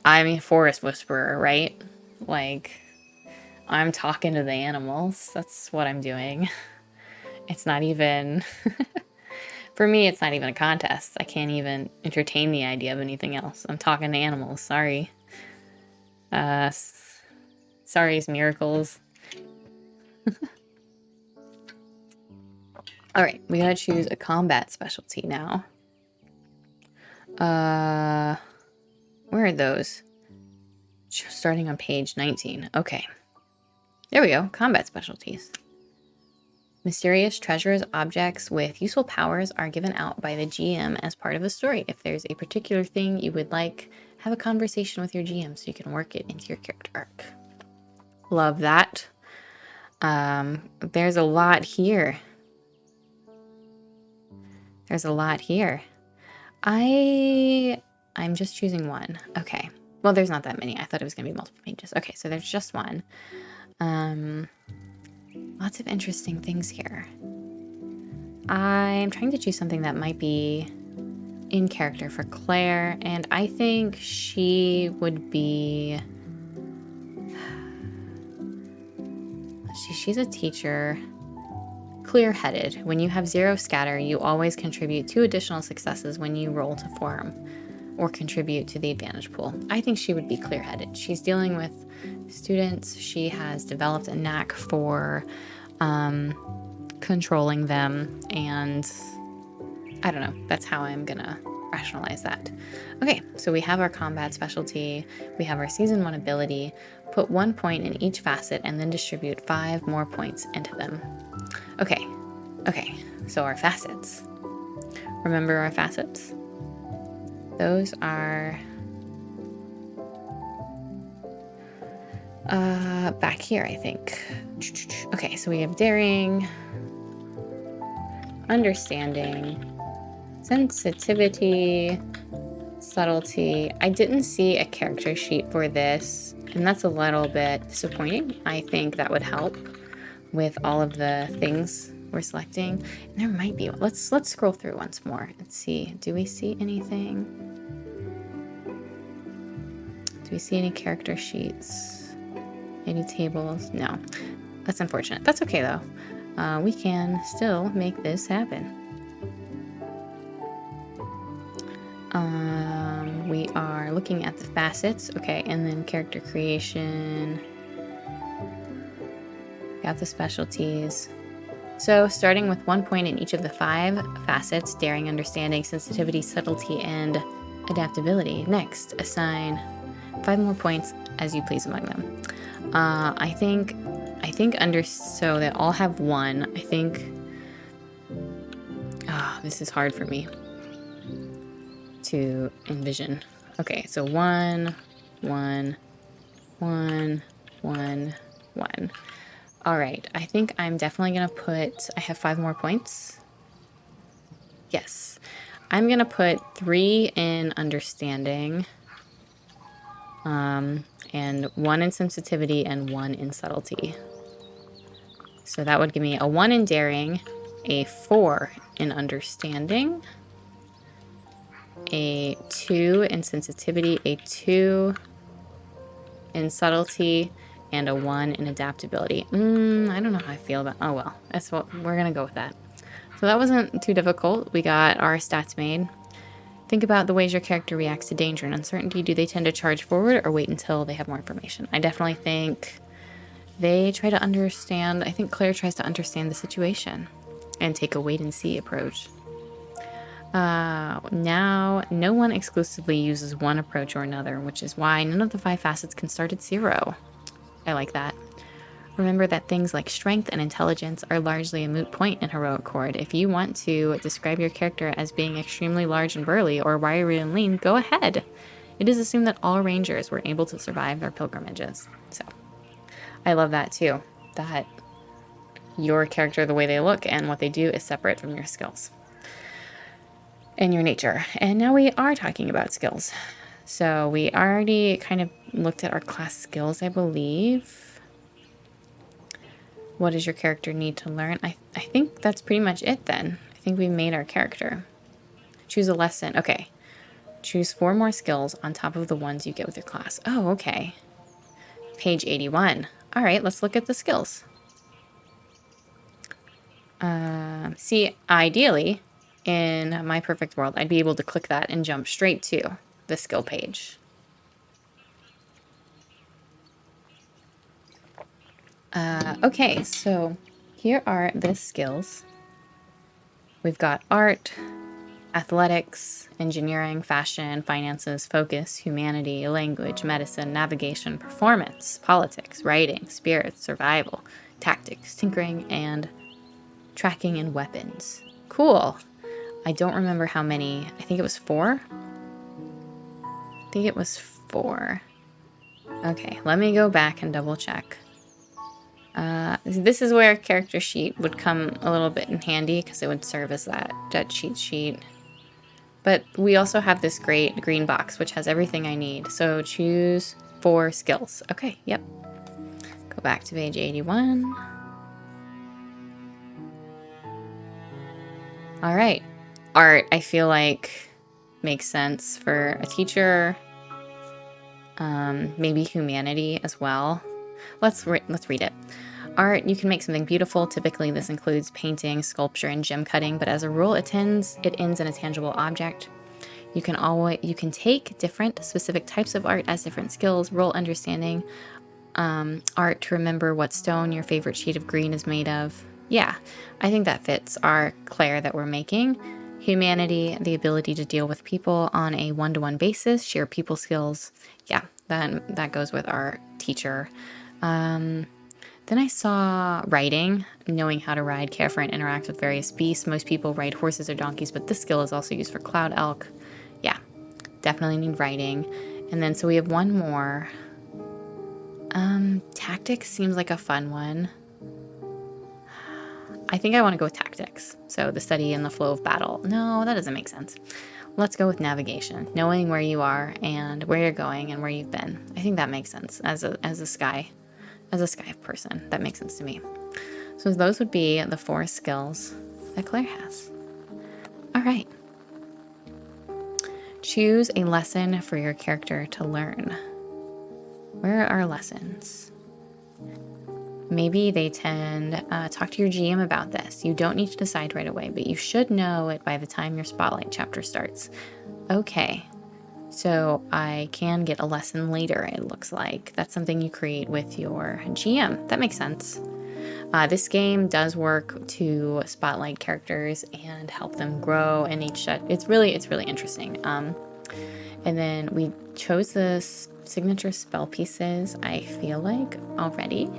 a Forest Whisperer, right? Like, I'm talking to the animals. That's what I'm doing. It's not even... For me, it's not even a contest. I can't even entertain the idea of anything else. I'm talking to animals. Sorry. Sorry's miracles. All right, we gotta choose a combat specialty now. Where are those? Starting on page 19. Okay. There we go. Combat specialties. Mysterious treasures, objects with useful powers are given out by the GM as part of the story. If there's a particular thing you would like, have a conversation with your GM so you can work it into your character arc. Love that. There's a lot here. There's a lot here. I'm just choosing one. Okay. Well, there's not that many. I thought it was going to be multiple pages. Okay, so there's just one. Lots of interesting things here. I'm trying to choose something that might be in character for Claire, and I think she would be... She's a teacher. Clear-headed. When you have 0 scatter, you always contribute 2 additional successes when you roll to form or contribute to the advantage pool. I think she would be clear-headed. She's dealing with students. She has developed a knack for controlling them, and I don't know. That's how I'm gonna rationalize that. Okay, so we have our combat specialty. We have our season 1 ability. Put 1 point in each facet and then distribute 5 more points into them. Okay, so our facets. Remember our facets? Those are back here, I think. Okay, so we have daring, understanding, sensitivity, subtlety. I didn't see a character sheet for this, and that's a little bit disappointing. I think that would help with all of the things we're selecting. And there might be. Let's scroll through once more and see. Do we see anything? Do we see any character sheets? Any tables? No. That's unfortunate. That's okay though. We can still make this happen. We are looking at the facets. Okay, and then character creation. Got the specialties. So starting with 1 point in each of the 5 facets: daring, understanding, sensitivity, subtlety, and adaptability. Next, assign 5 more points as you please among them. I think so they all have 1. I think this is hard for me to envision. Okay, so 1, 1, 1, 1, 1. All right, I think I'm definitely gonna put, I have 5 more points. Yes, I'm gonna put 3 in understanding, and 1 in sensitivity and 1 in subtlety. So that would give me a 1 in daring, a 4 in understanding, a 2 in sensitivity, a 2 in subtlety, and a 1 in adaptability. I don't know how I feel about... Oh, well. That's what we're going to go with that. So that wasn't too difficult. We got our stats made. Think about the ways your character reacts to danger and uncertainty. Do they tend to charge forward or wait until they have more information? I definitely think they try to understand. I think Claire tries to understand the situation and take a wait-and-see approach. Now, no one exclusively uses one approach or another, which is why none of the 5 facets can start at 0. I like that. Remember that things like strength and intelligence are largely a moot point in Heroic Chord. If you want to describe your character as being extremely large and burly or wiry and lean, go ahead. It is assumed that all rangers were able to survive their pilgrimages. So, I love that too. That your character, the way they look and what they do, is separate from your skills and your nature. And now we are talking about skills. So we already kind of looked at our class skills, I believe. What does your character need to learn? I think that's pretty much it then. I think we made our character. Choose a lesson. Okay. Choose 4 more skills on top of the ones you get with your class. Oh, okay. Page 81. All right, let's look at the skills. See, ideally, in my perfect world, I'd be able to click that and jump straight to the skill page. Okay, so here are the skills. We've got art, athletics, engineering, fashion, finances, focus, humanity, language, medicine, navigation, performance, politics, writing, spirits, survival, tactics, tinkering, and tracking, and weapons. Cool. I don't remember how many. I think it was 4. I think it was 4. Okay, let me go back and double check. This is where a character sheet would come a little bit in handy because it would serve as that cheat sheet. But we also have this great green box, which has everything I need. So choose 4 skills. Okay, yep. Go back to page 81. All right. Art, I feel like, makes sense for a teacher. Maybe humanity as well. Let's read it. Art, you can make something beautiful. Typically, this includes painting, sculpture, and gem cutting, but as a rule, it ends in a tangible object. You can take different specific types of art as different skills. Roll understanding art to remember what stone your favorite sheet of green is made of. Yeah, I think that fits our Claire that we're making. Humanity, the ability to deal with people on a one-to-one basis, share people skills. Yeah, that goes with our teacher. Then I saw riding, knowing how to ride, care for, and interact with various beasts. Most people ride horses or donkeys, but this skill is also used for cloud elk. Yeah, definitely need riding. And then so we have one more. Tactics seems like a fun one. I think I want to go with tactics. So the study and the flow of battle. No, that doesn't make sense. Let's go with navigation, knowing where you are and where you're going and where you've been. I think that makes sense as a sky person. That makes sense to me. So those would be the 4 skills that Claire has. All right. Choose a lesson for your character to learn. Where are our lessons? Maybe they tend, talk to your GM about this. You don't need to decide right away, but you should know it by the time your Spotlight chapter starts. Okay, so I can get a lesson later, it looks like. That's something you create with your GM. That makes sense. This game does work to spotlight characters and help them grow in each set. It's really interesting. And then we chose the signature spell pieces, I feel like, already.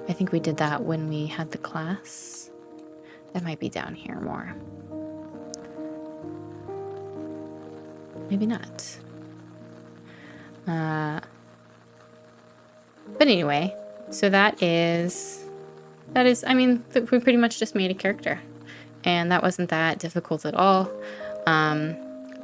I think we did that when we had the class. That might be down here more. Maybe not. But anyway, so that is, I mean, we pretty much just made a character. And that wasn't that difficult at all.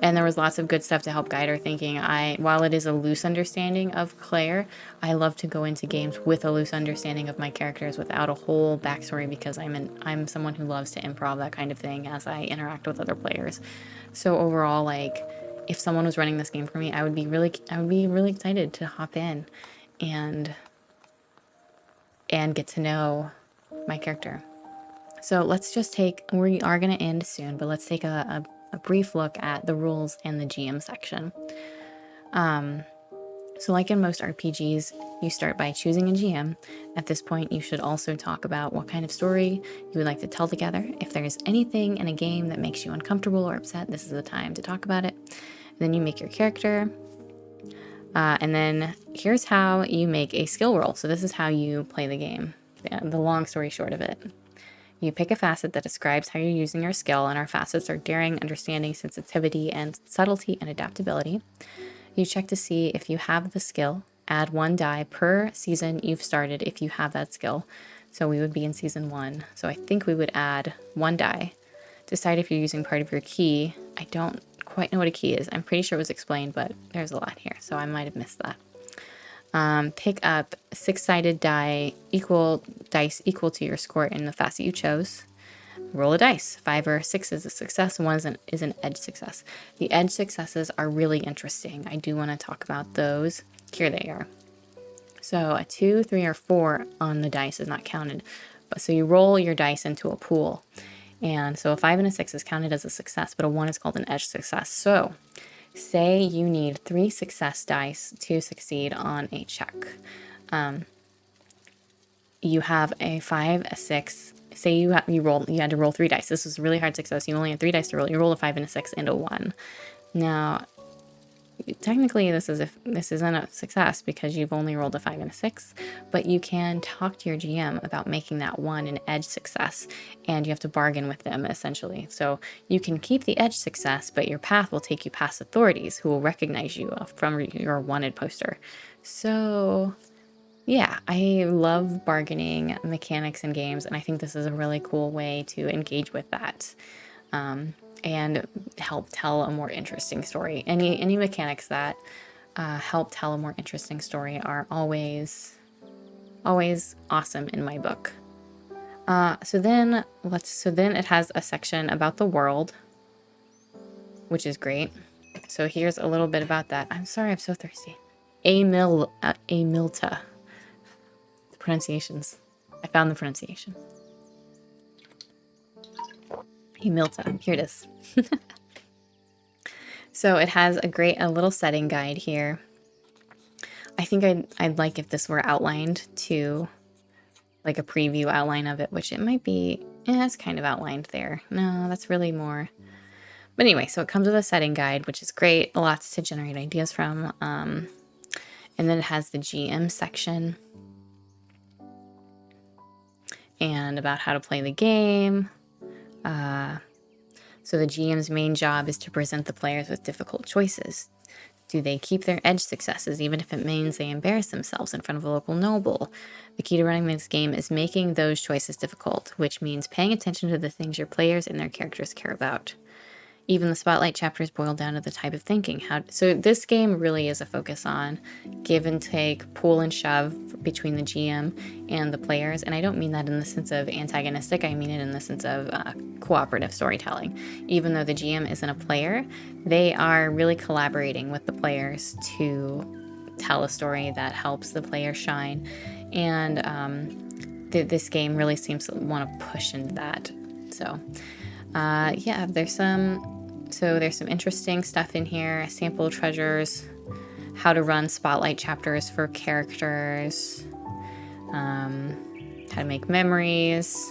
And there was lots of good stuff to help guide our thinking. While it is a loose understanding of Claire, I love to go into games with a loose understanding of my characters without a whole backstory because I'm someone who loves to improv that kind of thing as I interact with other players. So overall, like, if someone was running this game for me, I would be really excited to hop in and get to know my character. So let's just we are going to end soon, but let's take a brief look at the rules and the GM section. So like in most RPGs, you start by choosing a GM. At this point, you should also talk about what kind of story you would like to tell together. If there's anything in a game that makes you uncomfortable or upset, this is the time to talk about it. And then you make your character. And then here's how you make a skill roll. So this is how you play the game. Yeah, the long story short of it. You pick a facet that describes how you're using your skill, and our facets are daring, understanding, sensitivity, and subtlety and adaptability. You check to see if you have the skill. Add 1 die per season you've started if you have that skill. So we would be in season 1. So I think we would add 1 die. Decide if you're using part of your key. I don't quite know what a key is. I'm pretty sure it was explained, but there's a lot here, so I might have missed that. Pick up 6-sided dice equal to your score in the facet you chose. Roll a dice. 5 or 6 is a success. 1 is an edge success. The edge successes are really interesting. I do want to talk about those. Here they are. So a 2, 3, or 4 on the dice is not counted. But so you roll your dice into a pool. And so a 5 and a 6 is counted as a success, but a 1 is called an edge success. So say you need 3 success dice to succeed on a check. You have a 5, a 6. Say you had to roll 3 dice. This was a really hard success. You only had 3 dice to roll. You roll a 5 and a 6 and a 1. Now, technically this isn't a success because you've only rolled a 5 and a 6, but you can talk to your GM about making that one an edge success, and you have to bargain with them essentially. So you can keep the edge success, but your path will take you past authorities who will recognize you from your wanted poster. So yeah, I love bargaining mechanics in games, and I think this is a really cool way to engage with that. And help tell a more interesting story. Any mechanics that help tell a more interesting story are always awesome in my book. So then it has a section about the world, which is great. So here's a little bit about that. I'm sorry, I'm so thirsty. Amilta. The pronunciations. I found the pronunciation. Amilta. Here it is. So it has a little setting guide here. I think I'd like if this were outlined too, like a preview outline of it, which it might be. Yeah, it's kind of outlined there. No, that's really more. But anyway, so it comes with a setting guide, which is great. Lots to generate ideas from. And then it has the GM section and about how to play the game. So the GM's main job is to present the players with difficult choices. Do they keep their edge successes even if it means they embarrass themselves in front of a local noble? The key to running this game is making those choices difficult, which means paying attention to the things your players and their characters care about. Even the spotlight chapters boil down to the type of thinking. So this game really is a focus on give and take, pull and shove between the GM and the players. And I don't mean that in the sense of antagonistic. I mean it in the sense of cooperative storytelling. Even though the GM isn't a player, they are really collaborating with the players to tell a story that helps the player shine. And this game really seems to want to push into that. So yeah, there's some interesting stuff in here. Sample treasures, how to run spotlight chapters for characters, how to make memories.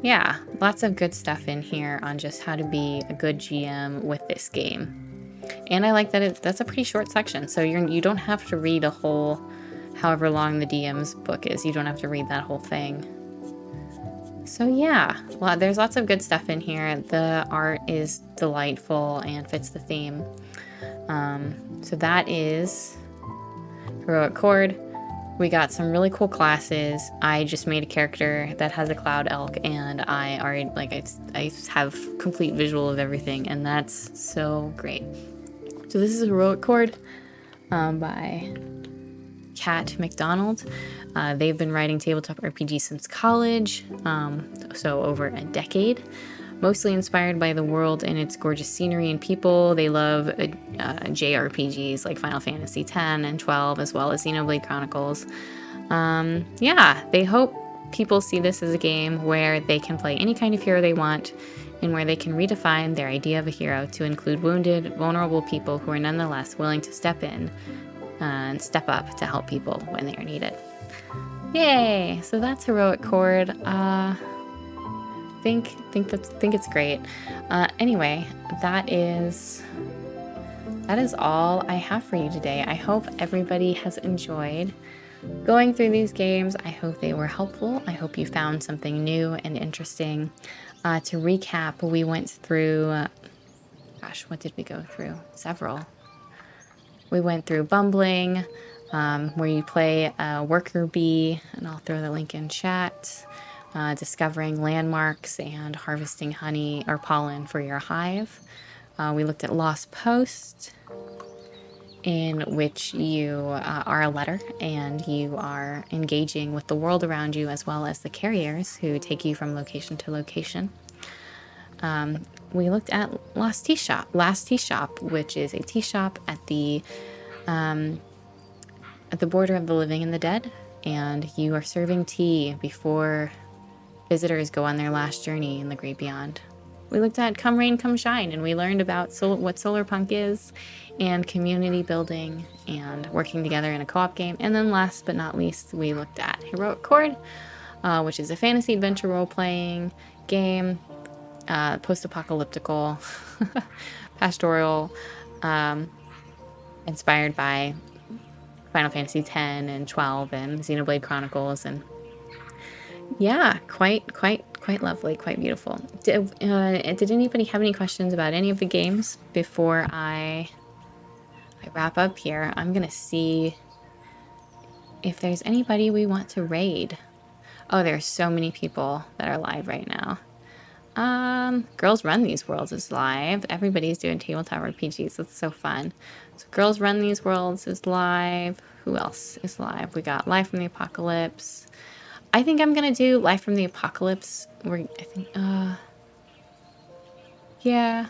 Yeah, lots of good stuff in here on just how to be a good GM with this game. And I like that that's a pretty short section, so you don't have to read a whole, however long the DM's book is. You don't have to read that whole thing. So yeah, well, there's lots of good stuff in here. The art is delightful and fits the theme. So that is Heroic Chord. We got some really cool classes. I just made a character that has a cloud elk, and I already I have complete visual of everything, and that's so great. So this is Heroic Chord by Kat McDonald. They've been writing tabletop RPG since college, so over a decade. Mostly inspired by the world and its gorgeous scenery and people. They love JRPGs like Final Fantasy X and 12, as well as Xenoblade Chronicles. Yeah, they hope people see this as a game where they can play any kind of hero they want and where they can redefine their idea of a hero to include wounded, vulnerable people who are nonetheless willing to step in and step up to help people when they are needed. Yay! So that's Heroic Chord. Think it's great. Anyway, that is all I have for you today. I hope everybody has enjoyed going through these games. I hope they were helpful. I hope you found something new and interesting. To recap, we went through, what did we go through? Several. We went through Bumbling, where you play a worker bee, and I'll throw the link in chat. Discovering landmarks and harvesting honey or pollen for your hive. We looked at Lost Post, in which you are a letter and you are engaging with the world around you as well as the carriers who take you from location to location. We looked at Last Tea Shop, which is a tea shop at the border of the living and the dead, and you are serving tea before visitors go on their last journey in the great beyond. We looked at Come Rain, Come Shine, and we learned about what solar punk is and community building and working together in a co-op game. And then last but not least, we looked at Heroic Chord, which is a fantasy adventure role-playing game, post-apocalyptical, pastoral, inspired by Final Fantasy X and 12 and Xenoblade Chronicles, and yeah, quite lovely, quite beautiful. Did anybody have any questions about any of the games before I wrap up here? I'm gonna see if there's anybody we want to raid. Oh, there's so many people that are live right now. Girls Run These Worlds is live. Everybody's doing tabletop RPGs. It's so fun. So Girls Run These Worlds is live. Who else is live? We got Live from the Apocalypse. I think I'm gonna do Live from the Apocalypse. Yeah,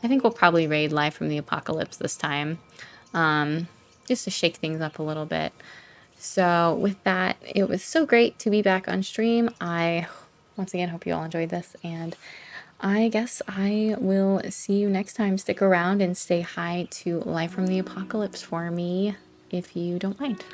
I think we'll probably raid Live from the Apocalypse this time, just to shake things up a little bit. So with that, it was so great to be back on stream. I, once again, hope you all enjoyed this, and I guess I will see you next time. Stick around and say hi to Live from the Apocalypse for me, if you don't mind.